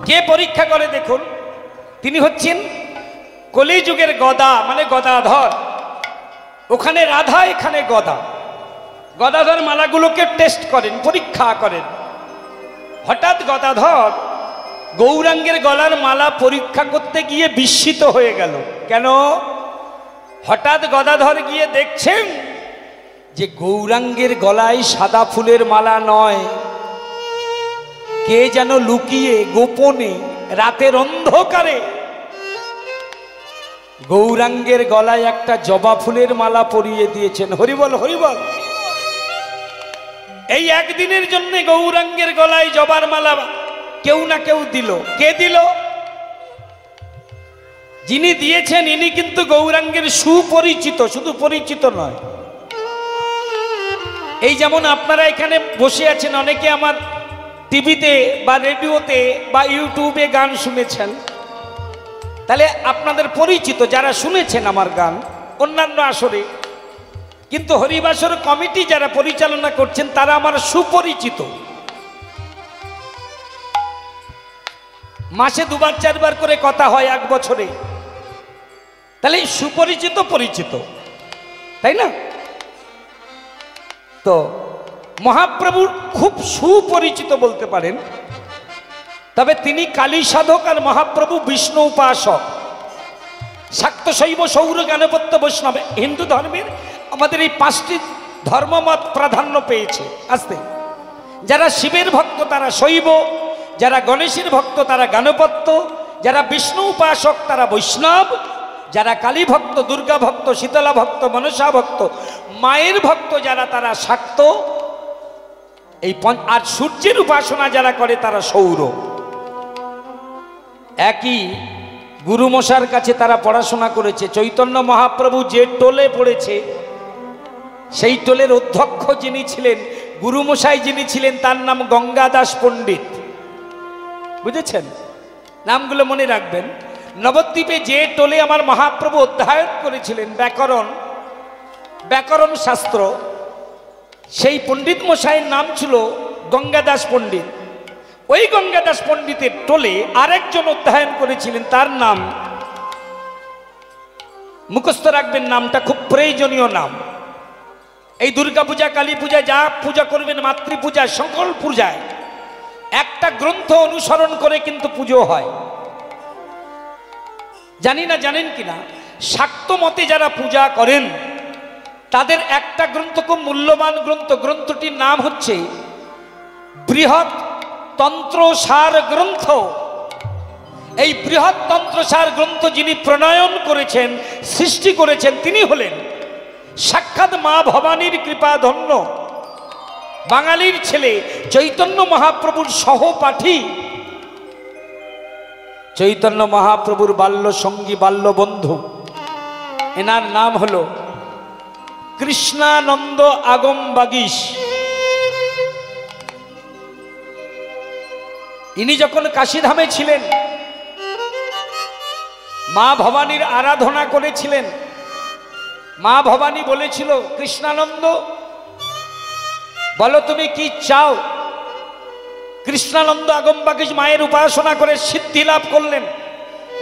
কে পরীক্ষা করে দেখুন? তিনি হচ্ছেন কলিযুগের গদা, মানে গদাধর। ওখানে রাধা, এখানে গদা। গদাধর মালাগুলোকে টেস্ট করেন, পরীক্ষা করেন। হঠাৎ গদাধর গৌরাঙ্গের গলার মালা পরীক্ষা করতে গিয়ে বিস্মিত হয়ে গেল। কেন? হঠাৎ গদাধর গিয়ে দেখছেন যে গৌরাঙ্গের গলায় সাদা ফুলের মালা নয়, কে যেন লুকিয়ে গোপনে রাতের অন্ধকারে গৌরাঙ্গের গলায় একটা জবা ফুলের মালা পরিয়ে দিয়েছেন। হরিবল হরিবল। এই একদিনের জন্য গৌরাঙ্গের গলায় জবার মালা কেউ না কেউ দিল। কে দিল? যিনি দিয়েছেন ইনি কিন্তু গৌরাঙ্গের সুপরিচিত, শুধু পরিচিত নয়। এই যেমন আপনারা এখানে বসে আছেন, অনেকে আমার টিভিতে বা রেডিওতে বা ইউটিউবে গান শুনেছেন, তাহলে আপনাদের পরিচিত যারা শুনেছেন আমার গান অন্যান্য আসরে। কিন্তু হরিবাসর কমিটি যারা পরিচালনা করছেন তারা আমার সুপরিচিত। মাসে দুবার চারবার করে কথা হয় এক বছরে, তাহলে সুপরিচিত পরিচিত, তাই না? তো মহাপ্রভুর খুব সুপরিচিত বলতে পারেন, তবে তিনি কালী সাধক আর মহাপ্রভু বিষ্ণু উপাসক। শাক্ত শৈব সৌর জ্ঞানপত্য বৈষ্ণব হিন্দু ধর্মের আমাদের এই 5টি ধর্মমত প্রাধান্য পেয়েছে। আস্তে যারা শিবের ভক্ত তারা শৈব, যারা গণেশের ভক্ত তারা জ্ঞানপত্য, যারা বিষ্ণু উপাসক তারা বৈষ্ণব, যারা কালী ভক্ত, দুর্গা ভক্ত, শীতলা ভক্ত, মনসা ভক্ত, মায়ের ভক্ত যারা তারা শাক্ত। এই আর সূর্যের উপাসনা যারা করে তারা সৌর। একই গুরুমশার কাছে তারা পড়াশোনা করেছে। চৈতন্য মহাপ্রভু যে টোলে পড়েছে সেই টোলের অধ্যক্ষ যিনি ছিলেন, গুরুমশাই যিনি ছিলেন, তার নাম গঙ্গাদাস পণ্ডিত। বুঝেছেন? নামগুলো মনে রাখবেন। নবদ্বীপে যে টোলে আমার মহাপ্রভু অধ্যয়ন করেছিলেন ব্যাকরণ শাস্ত্র, সেই পণ্ডিত মশাইয়ের নাম ছিল গঙ্গাদাস পণ্ডিত। ওই গঙ্গাদাস পণ্ডিতের টোলে আরেকজন অধ্যয়ন করেছিলেন, তার নাম মুখস্থ রাখবেন, নামটা খুব প্রয়োজনীয় নাম। এই দুর্গা পূজা, কালী পূজা, যা পূজা করবেন, মাতৃপূজা, সকল পূজায় একটা গ্রন্থ অনুসরণ করে কিন্তু পুজো হয়। জানি না জানেন কিনা, শাক্ত মতে যারা পূজা করেন তাদের একটা গ্রন্থ খুব মূল্যবান গ্রন্থ। গ্রন্থটির নাম হচ্ছে বৃহৎ তন্ত্রসার গ্রন্থ। এই বৃহৎ তন্ত্রসার গ্রন্থ যিনি প্রণয়ন করেছেন, সৃষ্টি করেছেন, তিনি হলেন সাক্ষাৎ মা ভবানীর কৃপা ধন্য বাঙালির ছেলে চৈতন্য মহাপ্রভুর সহপাঠী, চৈতন্য মহাপ্রভুর বাল্য সঙ্গী, বাল্য বন্ধু। এনার নাম হলো কৃষ্ণানন্দ আগম বাগীশ। ইনি যখন কাশীধামে ছিলেন, মা ভবানীর আরাধনা করেছিলেন। মা ভবানী বলেছিল, কৃষ্ণানন্দ বলো তুমি কি চাও? কৃষ্ণানন্দ আগম বাগীশ মায়ের উপাসনা করে সিদ্ধি লাভ করলেন।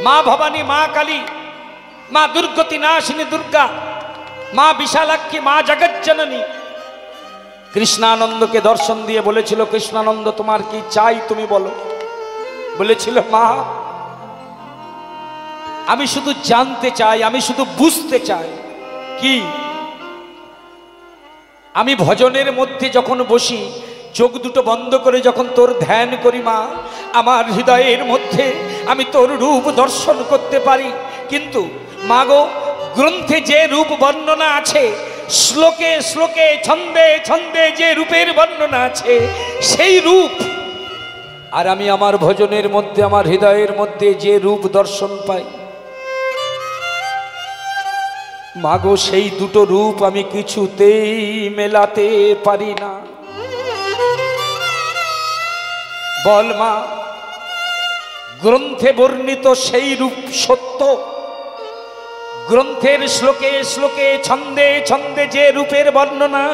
মা ভবানী, মা কালী, মা দুর্গতি নাশিনী দুর্গা, মা বিশালাক্ষী, মা জগজ্জননী কৃষ্ণানন্দকে দর্শন দিয়ে বলেছিল, কৃষ্ণানন্দ তোমার কি চাই তুমি বলো। বলেছিল, মা আমি শুধু জানতে চাই, আমি শুধু বুঝতে চাই। কি? আমি ভজনের মধ্যে যখন বসি, চোখ দুটো বন্ধ করে যখন তোর ধ্যান করি মা, আমার হৃদয়ের মধ্যে আমি তোর রূপ দর্শন করতে পারি। কিন্তু মা গো, গ্রন্থে যে রূপ বর্ণনা আছে, শ্লোকে শ্লোকে, ছন্দে ছন্দে যে রূপের বর্ণনা আছে, সেই রূপ আর আমি আমার ভজনের মধ্যে, আমার হৃদয়ের মধ্যে যে রূপ দর্শন পাই, মাগো সেই দুটো রূপ আমি কিছুতেই মেলাতে পারি না। বল মা, গ্রন্থে বর্ণিত সেই রূপ সত্য? গ্রন্থের শ্লোকে শ্লোকে, ছন্দে ছন্দে যে রূপের বর্ণনা,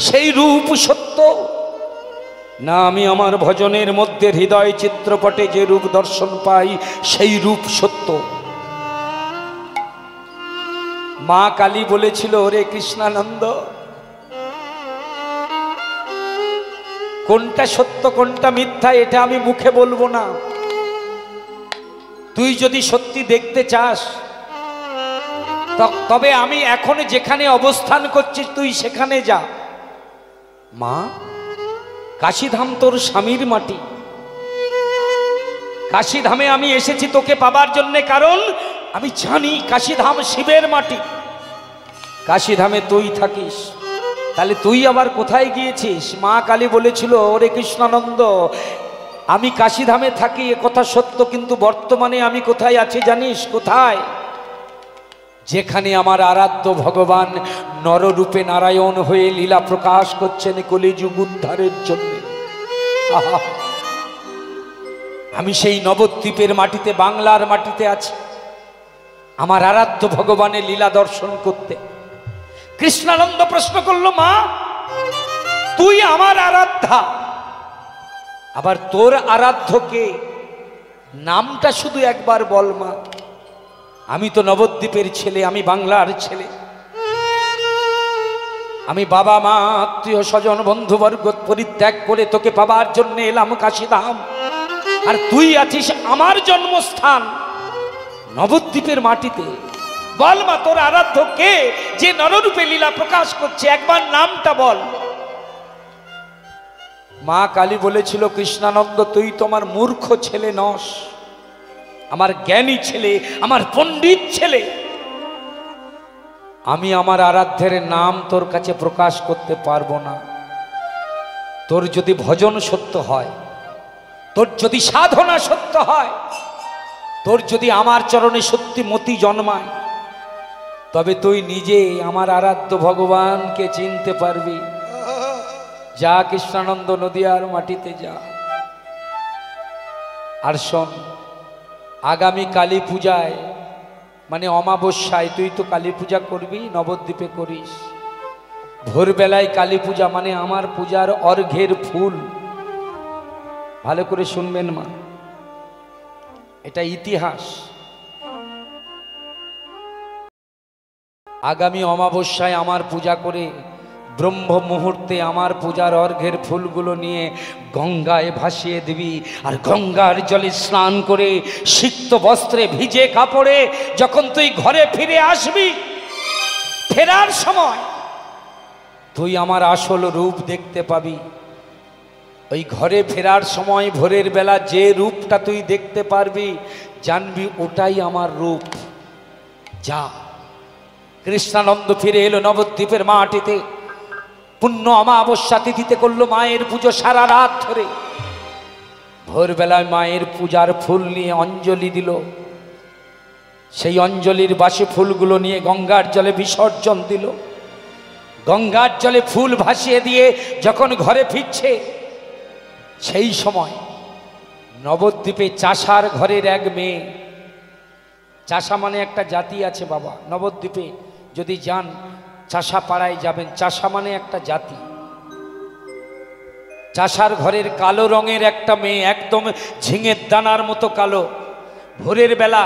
সেই রূপ সত্য না আমি আমার ভজনের মধ্যে হৃদয় চিত্রপটে যে রূপ দর্শন পাই, সেই রূপ সত্য? মা কালী বলেছিল, ওরে কৃষ্ণানন্দ, কোনটা সত্য কোনটা মিথ্যা এটা আমি মুখে বলবো না। তুই যদি সত্যি দেখতে চাস তবে আমি এখন যেখানে অবস্থান করছিস তুই সেখানে যা। মা, কাশীধাম তোর স্বামীর মাটি। কাশীধামে আমি এসেছি তোকে পাবার জন্যে, কারণ আমি জানি কাশীধাম শিবের মাটি। কাশীধামে তুই থাকিস, তাহলে তুই আবার কোথায় গিয়েছিস? মা কালী বলেছিল, ওরে কৃষ্ণানন্দ, আমি কাশীধামে থাকি এ কথা সত্য, কিন্তু বর্তমানে আমি কোথায় আছি জানিস? কোথায়? যেখানে আমার আরাধ্য ভগবান নররূপে নারায়ণ হয়ে লীলা প্রকাশ করছেন কলিযুগ উদ্ধারের জন্য। আমি সেই নবদ্বীপের মাটিতে, বাংলার মাটিতে আছি আমার আরাধ্য ভগবানের লীলা দর্শন করতে। কৃষ্ণানন্দ প্রশ্ন করল, মা তুই আমার আরাধ্যা, আবার তোর আরাধ্য কে? নামটা শুধু একবার বল মা। আমি তো নবদ্বীপের ছেলে, আমি বাংলার ছেলে, আমি বাবা মা আত্মীয় স্বজন বন্ধুবর্গ পরিত্যাগ করে তোকে পাবার জন্য এলাম কাশীধাম, আর তুই আছিস আমার জন্মস্থান নবদ্বীপের মাটিতে। বল মা, তোর আরাধ্য কে যে নররূপে লীলা প্রকাশ করছে? একবার নামটা বল। মা কালী বলেছিল, কৃষ্ণানন্দ, তুই তোমার মূর্খ ছেলে নস, আমার জ্ঞানী ছেলে, আমার পণ্ডিত ছেলে। আমি আমার আরাধ্যের নাম তোর কাছে প্রকাশ করতে পারবো না। তোর যদি ভজন সত্য হয়, তোর যদি সাধনা সত্য হয়, তোর যদি আমার চরণে সত্যি মতি জন্মায়, তবে তুই নিজে আমার আরাধ্য ভগবানকে চিনতে পারবি। যা কৃষ্ণানন্দ, নদিয়ার মাটিতে যা। আর শোন, আগামী কালী পূজায় মানে অমাবস্যায় তুই তো কালী পূজা করবি, নবদ্বীপে করিস। ভোরবেলায় কালী পূজা মানে আমার পূজার অর্ঘ্যের ফুল। ভালো করে শুনবেন মা, এটা ইতিহাস। আগামী অমাবস্যায় আমার পূজা করে ব্রহ্ম মুহূর্তে আমার পূজার অর্ঘ্যের ফুলগুলো নিয়ে গঙ্গায় ভাসিয়ে দিবি। আর গঙ্গার জলে স্নান করে সিক্ত বস্ত্রে ভিজে কাপড়ে যখন তুই ঘরে ফিরে আসবি, ফেরার সময় তুই আমার আসল রূপ দেখতে পাবি। ওই ঘরে ফেরার সময় ভোরের বেলা যে রূপটা তুই দেখতে পারবি, জানবি ওটাই আমার রূপ। যা। কৃষ্ণানন্দ ফিরে এলো নবদ্বীপের মাটিতে। পুণ্য অমাবস্যা তিথিতে করলো মায়ের পুজো সারা রাত ধরে। ভোরবেলায় মায়ের পূজার ফুল নিয়ে অঞ্জলি দিল। সেই অঞ্জলির বাসি ফুলগুলো নিয়ে গঙ্গার জলে বিসর্জন দিল। গঙ্গার জলে ফুল ভাসিয়ে দিয়ে যখন ঘরে ফিরছে, সেই সময় নবদ্বীপে চাষার ঘরের এক মেয়ে, চাষা মানে একটা জাতি আছে বাবা, নবদ্বীপে যদি যান চাষা পাড়ায় যাবেন, চাষা মানে একটা জাতি। চাষার ঘরের কালো রঙের একটা মেয়ে, একদম ঝিঙের দানার মতো কালো। ভোরের বেলা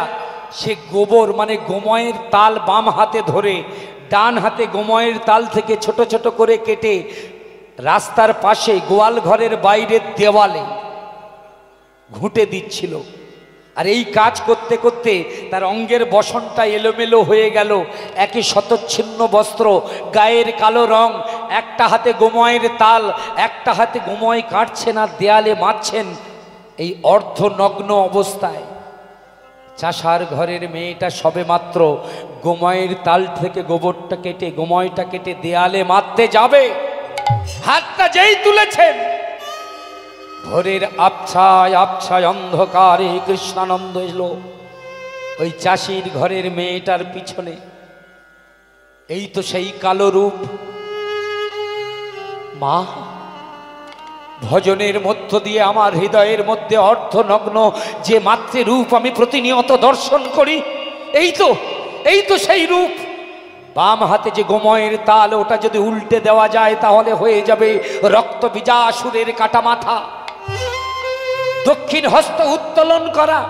সে গোবর মানে গোময়ের তাল বাম হাতে ধরে, ডান হাতে গোময়ের তাল থেকে ছোট ছোট করে কেটে রাস্তার পাশে গোয়াল ঘরের বাইরের দেওয়ালে ঘুঁটে দিচ্ছিল। আর এই কাজ করতে করতে তার অঙ্গের বসনটা এলোমেলো হয়ে গেল। একই শতচ্ছিন্ন বস্ত্র, গায়ের কালো রং, একটা হাতে গোময়ের তাল, একটা হাতে গোময় কাটছেন আর দেয়ালে মারছেন, এই অর্ধনগ্ন অবস্থায়। চাষার ঘরের মেয়েটা সবে মাত্র গোময়ের তাল থেকে গোবরটা কেটে, গোময়টা কেটে দেয়ালে মারতে যাবে, হাতটা যেই তুলেছেন, ভোরের আবছায় আবছায় অন্ধকারে কৃষ্ণানন্দ এলো ওই চাষির ঘরের মেয়েটার পিছনে। এই তো সেই কালো রূপ। মা, ভজনের মধ্য দিয়ে আমার হৃদয়ের মধ্যে অর্ধনগ্ন যে মাতৃরূপ আমি প্রতিনিয়ত দর্শন করি, এই তো সেই রূপ। বাম হাতে যে গোময়ের তাল, ওটা যদি উল্টে দেওয়া যায় তাহলে হয়ে যাবে রক্ত বীজাসুরের কাটা মাথা। দক্ষিণ হস্ত উত্তোলন করা,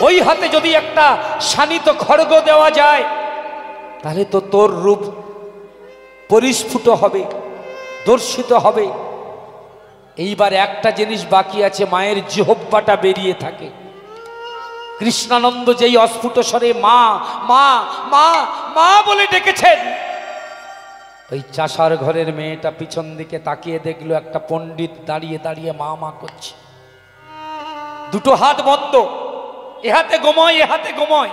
ওই হাতে যদি একটা শানিত খড়গ দেওয়া যায়, তাহলে তো তোর রূপ পরিস্ফুট হবে, দর্শিত হবে। এইবার একটা জিনিস বাকি আছে, মায়ের জিহ্বাটা বেরিয়ে থাকে। কৃষ্ণানন্দ যেই অস্ফুট স্বরে মা মা মা মা বলে ডেকেছেন, ওই চাষার ঘরের মেয়েটা পিছন দিকে তাকিয়ে দেখলো একটা পণ্ডিত দাঁড়িয়ে দাঁড়িয়ে মা মা করছে, দুটো হাত বন্ধ, এ হাতে গোময় এ হাতে গোময়,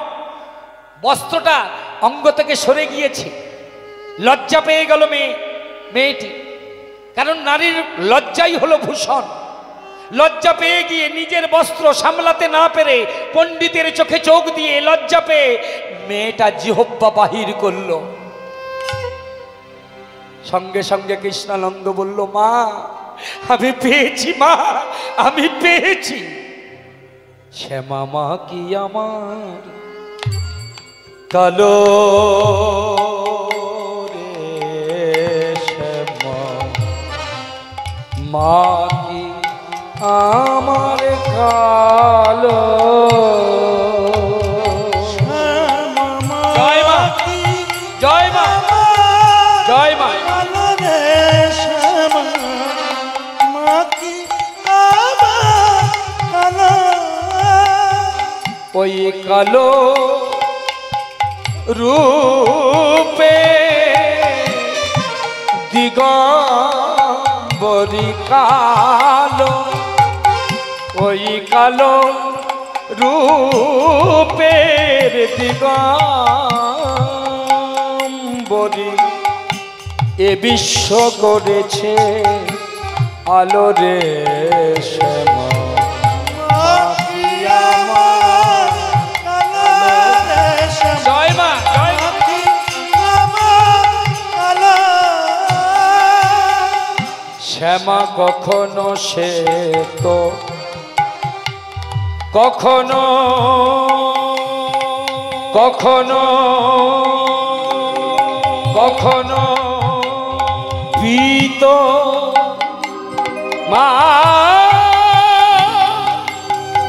বস্ত্রটা অঙ্গ থেকে সরে গিয়েছে। লজ্জা পেয়ে গেল মেয়েটি, কারণ নারীর লজ্জাই হলো ভূষণ। লজ্জা পেয়ে গিয়ে নিজের বস্ত্র সামলাতে না পেরে পণ্ডিতের চোখে চোখ দিয়ে লজ্জা পেয়ে মেয়েটা জিহ্বা বাহির করলো। সঙ্গে সঙ্গে কৃষ্ণানন্দ বলল, মা আমি পেয়েছি, মা আমি পেয়েছি। শ্যামা মা কি আমার কালো রে, শ্যামা মা কি আমার কালো। জয় মা, জয় মা, জয় মা। ওই কালো রূপে দিগম্বরী কালো, ওই কালো রূপের দিগম্বরী এ বিশ্ব করেছে আলো রে, শ্যামা জয় মা, জয় মা। শ্যামা কখনো সে তো কখনো কখনো কখনো পীত মা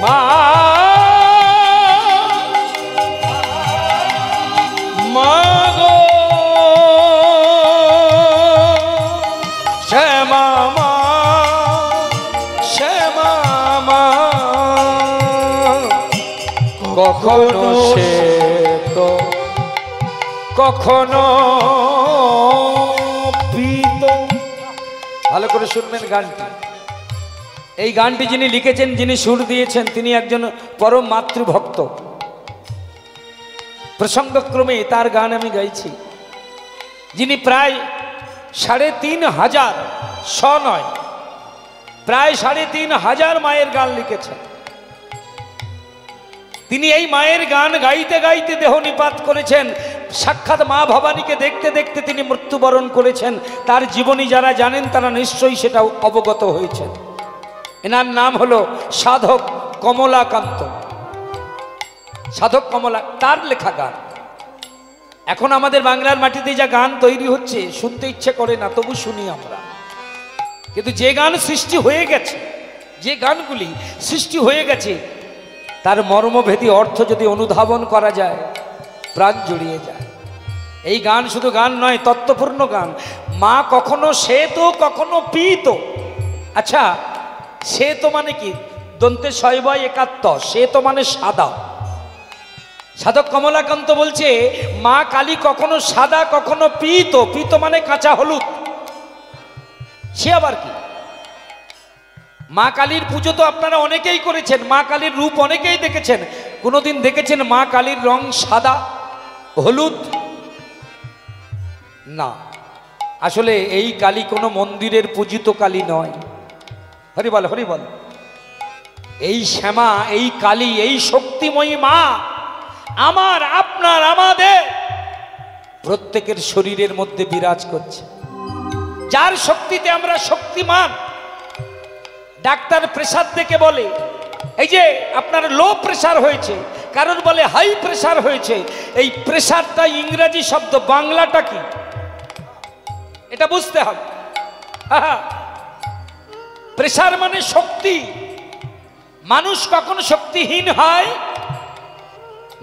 মা মাগো শ্যামা মা, শ্যামা মা কখনো সে তো কখনো পীত। ভালো করে শুনবেন গানটি। এই গানটি যিনি লিখেছেন, যিনি সুর দিয়েছেন, তিনি একজন পরম মাতৃভক্ত। প্রসঙ্গক্রমে তার গান আমি গাইছি। যিনি প্রায় ৩৫০০ নয়, প্রায় ৩৫০০ মায়ের গান লিখেছেন। তিনি এই মায়ের গান গাইতে গাইতে দেহ নিপাত করেছেন। সাক্ষাৎ মা ভবানীকে দেখতে দেখতে তিনি মৃত্যুবরণ করেছেন। তার জীবনী যারা জানেন তারা নিশ্চয়ই সেটা অবগত হয়েছেন। এনার নাম হলো সাধক কমলাকান্ত। সাধক কমলা, তার লেখা গান। এখন আমাদের বাংলার মাটিতে যা গান তৈরি হচ্ছে শুনতে ইচ্ছে করে না, তবু শুনি আমরা। কিন্তু যে গান সৃষ্টি হয়ে গেছে, যে গানগুলি সৃষ্টি হয়ে গেছে, তার মর্মভেদী অর্থ যদি অনুধাবন করা যায়, প্রাণ জুড়িয়ে যায়। এই গান শুধু গান নয়, তত্ত্বপূর্ণ গান। মা কখনো শ্বেত কখনো পীত। আচ্ছা, শ্বেত মানে কি? দন্তে শয়বয় একাত্ত, শ্বেত মানে সাদা। সাধক কমলাকান্ত বলছে মা কালী কখনো সাদা কখনো পীত। পীত মানে কাঁচা হলুদ। সে আবার কি? মা কালীর পুজো তো আপনারা অনেকেই করেছেন, মা কালীর রূপ অনেকেই দেখেছেন। কোনোদিন দেখেছেন মা কালীর রং সাদা হলুদ? না, আসলে এই কালী কোনো মন্দিরের পূজিত কালী নয়। হরি বল, হরি বল। এই শ্যামা, এই কালী, এই শক্তিময়ী মা আমার, আপনার, আমাদের প্রত্যেকের শরীরের মধ্যে বিরাজ করছে। যার শক্তিতে আমরা শক্তিমান। ডাক্তার প্রেসার দেখে বলে এই যে আপনার লো প্রেসার হয়েছে, কারণ বলে হাই প্রেসার হয়েছে। এই প্রেসারটা ইংরেজি শব্দ, বাংলাটা কি এটা বুঝতে হবে। প্রেসার মানে শক্তি। মানুষ কখন শক্তিহীন হয়?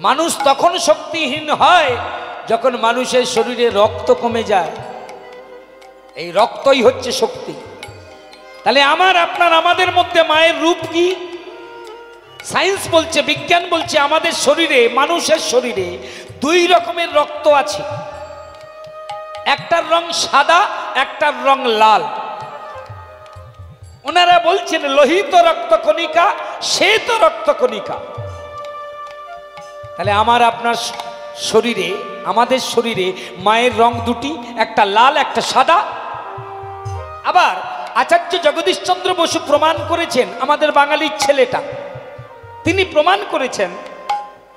মানুষ তখন শক্তিহীন হয় যখন মানুষের শরীরে রক্ত কমে যায়, এই রক্তই হচ্ছে শক্তি। তাহলে আপনার আমাদের মধ্যে মায়ের রূপ কি? সায়েন্স বলছে, বিজ্ঞান বলছে, আমাদের শরীরে, মানুষের শরীরে 2 রকমের রক্ত আছে। একটার রং সাদা, একটার রং লাল। ওনারা বলছেন লোহিত রক্তকণিকা, শ্বেত রক্তকণিকা। তাহলে আপনার শরীরে, আমাদের শরীরে মায়ের রং 2টি, একটা লাল, একটা সাদা। আবার আচার্য জগদীশচন্দ্র বসু প্রমাণ করেছেন, আমাদের বাঙালির ছেলেটা, তিনি প্রমাণ করেছেন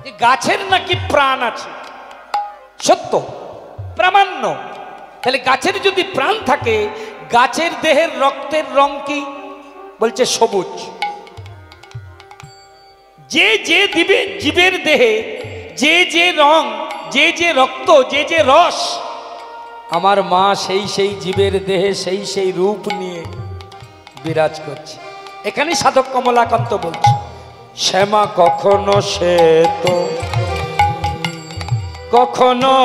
যে গাছের নাকি প্রাণ আছে। সত্য, প্রামাণ্য। তাহলে গাছের যদি প্রাণ থাকে, গাছের দেহের রক্তের রং কি? বলছে সবুজ। যে যে জীবের দেহে যে যে রং, যে যে রক্ত, যে যে রস, আমার মা সেই সেই জীবের দেহে সেই সেই রূপ নিয়ে বিরাজ করছে। এখানে সাধক কমলাকান্ত বলছে, শ্যামা কখনো শ্বেত, কখনো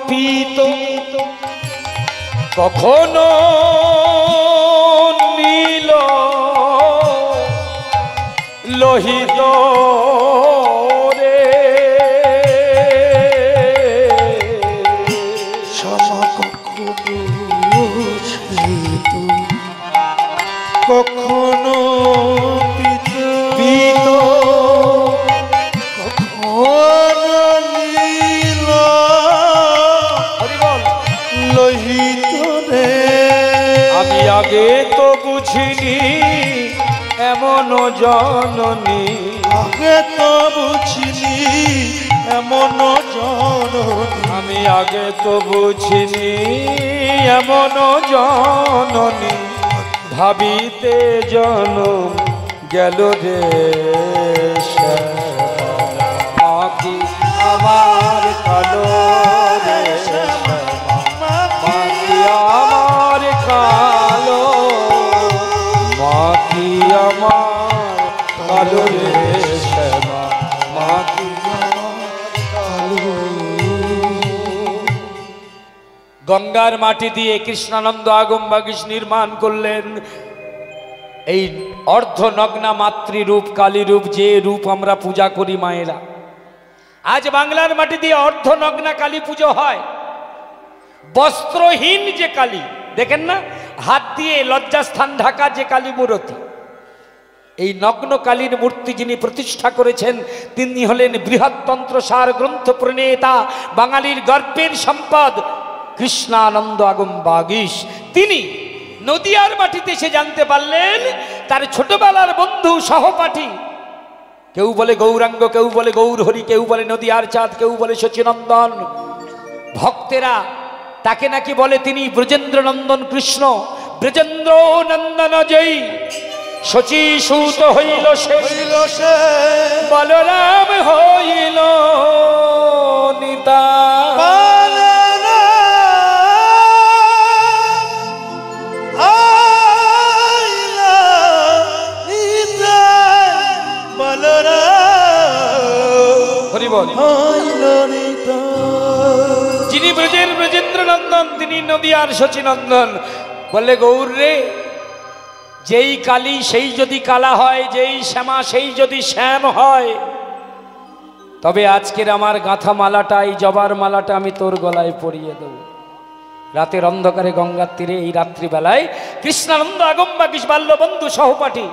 পীত, কখনো নীল লোহিত রে। শ্যামা কখনো শ্বেত, কখনো পীত, কখনো নীল লোহিত রে। আমি আগে তো বুঝিনি এমন জননী, আগে তো বুঝিনি এমন জননী, আমি আগে তো বুঝিনি এমন জননী, ভাবিতে জনম গেল রে। মাকি আমার কালো রে, মাকি আমার কালো, মাকি আমার কালো রে শ্যামা, মাকি গঙ্গার মাটি দিয়ে কৃষ্ণানন্দ আগমবাগীশ নির্মাণ করলেন। এই অর্ধনগ্না মাতৃরূপ, কালীরূপ, যে রূপ আমরা পূজা করি মায়েরা। আজ বাংলার মাটি দিয়ে অর্ধনগ্না কালী পুজো হয়। বস্ত্রহীন যে কালী, দেখেন না, হাত দিয়ে লজ্জাস্থান ঢাকা যে কালী মূর্তি, এই নগ্ন কালীর মূর্তি যিনি প্রতিষ্ঠা করেছেন, তিনি হলেন বৃহত্তন্ত্র সার গ্রন্থ প্রণেতা, বাঙালির গর্বের সম্পদ কৃষ্ণানন্দ আগমবাগীশ। তিনি নদিয়ার মাটিতে এসে জানতে পারলেন তার ছোটবেলার বন্ধু সহপাঠী, কেউ বলে গৌরাঙ্গ, কেউ বলে গৌরহরি, কেউ বলে নদিয়ার চাঁদ, কেউ বলে শচীনন্দন, ভক্তেরা তাকে নাকি বলে তিনি ব্রজেন্দ্র নন্দন কৃষ্ণ। ব্রজেন্দ্র নন্দন জয়ী শচী সুত হইল সে, বলরাম হইল নিতাই। যিনি ব্রজের ব্রজেন্দ্র নন্দন, তিনি নদিয়ার শচীনন্দন। বললে গৌর রে, যেই কালী সেই যদি কালা হয়, যেই শ্যামা সেই যদি শ্যাম হয়, তবে আজকের আমার গাঁথা মালাটা, এই জবার মালাটা আমি তোর গলায় পরিয়ে দেব। রাতের অন্ধকারে গঙ্গার তীরে এই রাত্রিবেলায় কৃষ্ণানন্দ আগমবাগীশ বাল্য বন্ধু সহপাঠী,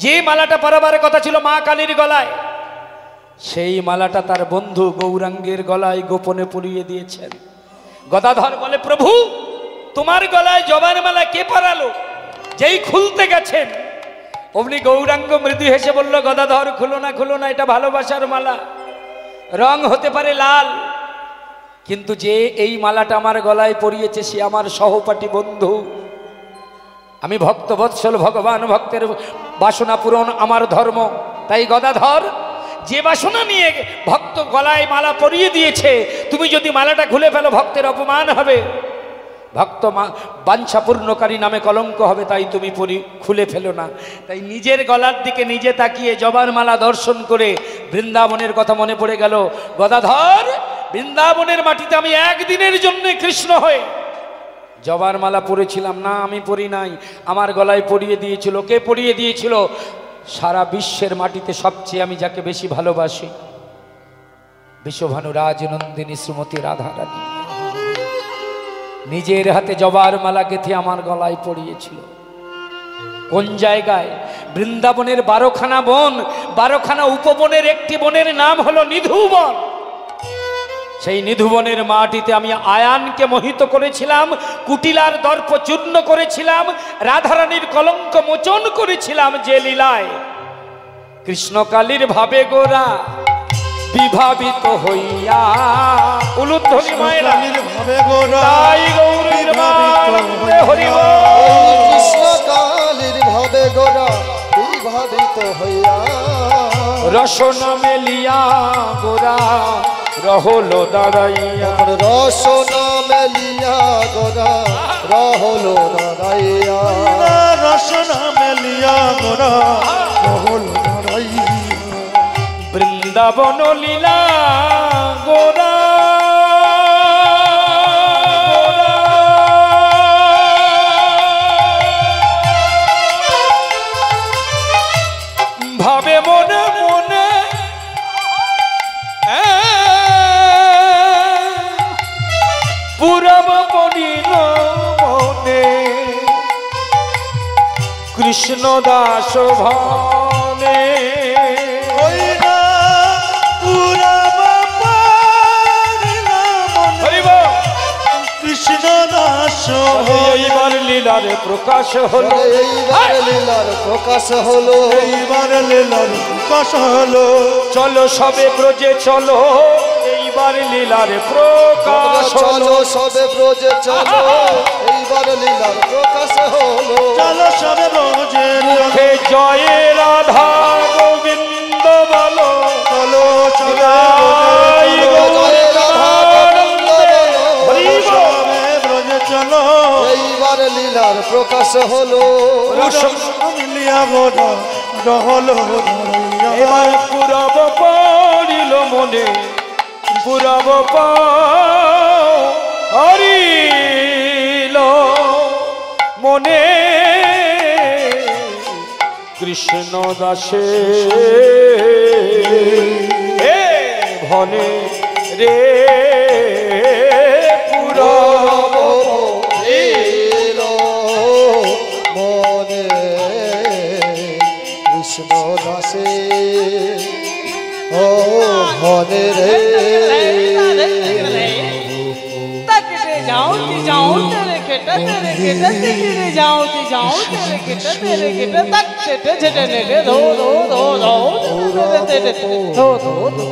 যে মালাটা পরাবার কথা ছিল মা কালীর গলায়, সেই মালাটা তার বন্ধু গৌরাঙ্গের গলায় গোপনে পরিয়ে দিয়েছেন। গদাধর বলে, প্রভু তোমার গলায় জবার মালা কে পরালো? যেই খুলতে গেছেন অমনি গৌরাঙ্গ মৃদু হেসে বলল, গদাধর খুলো না, খুলো না, এটা ভালোবাসার মালা, রং হতে পারে লাল, কিন্তু যে এই মালাটা আমার গলায় পরিয়েছে সে আমার সহপাঠী বন্ধু। আমি ভক্ত বৎসল, ভগবান ভক্তের বাসনা পূরণ আমার ধর্ম। তাই গদাধর, যে বাসনা নিয়ে ভক্ত গলায় মালা পরিয়ে দিয়েছে, তুমি যদি মালাটা খুলে ফেলো ভক্তের অপমান হবে। ভক্ত বাঞ্ছা পূর্ণকারী নামে কলঙ্ক হবে, তাই তুমি খুলে ফেলো না। তাই নিজের গলার দিকে নিজে তাকিয়ে জবার মালা দর্শন করে বৃন্দাবনের কথা মনে পড়ে গেল। গদাধর, বৃন্দাবনের মাটিতে আমি একদিনের জন্য কৃষ্ণ হয়ে জবার মালা পরেছিলাম না, আমি পরি নাই, আমার গলায় পরিয়ে দিয়েছিল। কে পরিয়ে দিয়েছিল? সারা বিশ্বের মাটিতে সবচেয়ে আমি যাকে বেশি ভালোবাসি, বিশ্বভানু রাজনন্দিনী শ্রীমতী রাধারানী নিজের হাতে জবার মালা গেঁথে আমার গলায় পরিয়েছিল। কোন জায়গায়? বৃন্দাবনের 12খানা বন, 12খানা উপবনের একটি বনের নাম হলো নিধুবন। সেই নিধুবনের মাটিতে আমি আয়ানকে মোহিত করেছিলাম, কুটিলার দর্প চূর্ণ করেছিলাম, রাধারানীর কলঙ্ক মোচন করেছিলাম। যে লীলায় কৃষ্ণকালীর ভাবে গোরা বিভাবিত হইয়া, উলুধ্বনি মায়েরা ভাবে গোরা তাই গৌরীর মানন্দে হরিব। কৃষ্ণকালীর ভাবে গোরা বিভাবিত হইয়া, রসনা মেলিয়া গোরা রহল দাঁড়াইয়া, রসনা মেলিয়া গোরা রহল দাঁড়াইয়া, রসনা মেলিয়া গোরা রহল দাঁড়াইয়া, বৃন্দাবন লীলা গোরা ভাবে মনে মনে পুরব পড়িল মনে, কৃষ্ণ দাস ভানে কৃষ্ণ দাস। এইবার লীলার প্রকাশ হলো, এইবার লীলার প্রকাশ হলো, এইবার লীলার প্রকাশ হলো। চলো সবে ব্রজে চলো, এইবার লীলার প্রকাশ হলো। চলো সবে ব্রজে চলো, এইবার লীলার প্রকাশ হলো। চলো সবে ব্রজে মুখে জয় রাধা গোবিন্দ বলো, চলো চলো জয় রাধা গোবিন্দ বলো, সবে ব্রজে চলো, এইবার লীলার প্রকাশ হলো। মিলিয়া গোরা রহল দাঁড়াইয়া, এবার পুরব পড়িল মনে, পুরব হরিল মনে, কৃষ্ণ দাসে ভনে রে পুরব এলো মনে, কৃষ্ণ দাসে ও মনে রে। जाऊं तेरे खेता तेरे खेता तेरे जाऊं तेरे खेता तेरे खेता तक तेरे झटे नेटे धो धो धो धो तेरे धो धो धो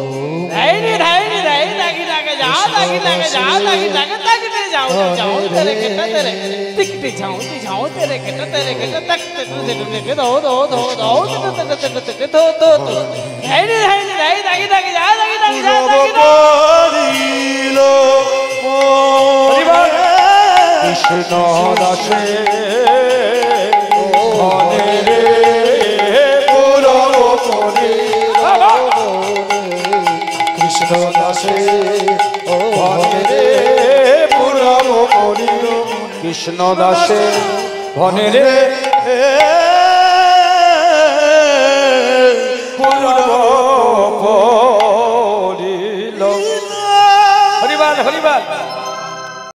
नहीं लागी लागे जा लागी लागे जा लागी लागे तक तेरे जाऊं तेरे खेता तेरे टिक टिक जाऊं तेरे खेता तक तेरे झटे नेटे धो धो धो धो तेरे धो धो धो नहीं लागी लागे जा लागी लागे जा কৃষ্ণ দাসে ভনে রে পুরব মনে, কৃষ্ণ দাসে ও ভনে রে পুরব মনে, কৃষ্ণ দাসে ভনে রে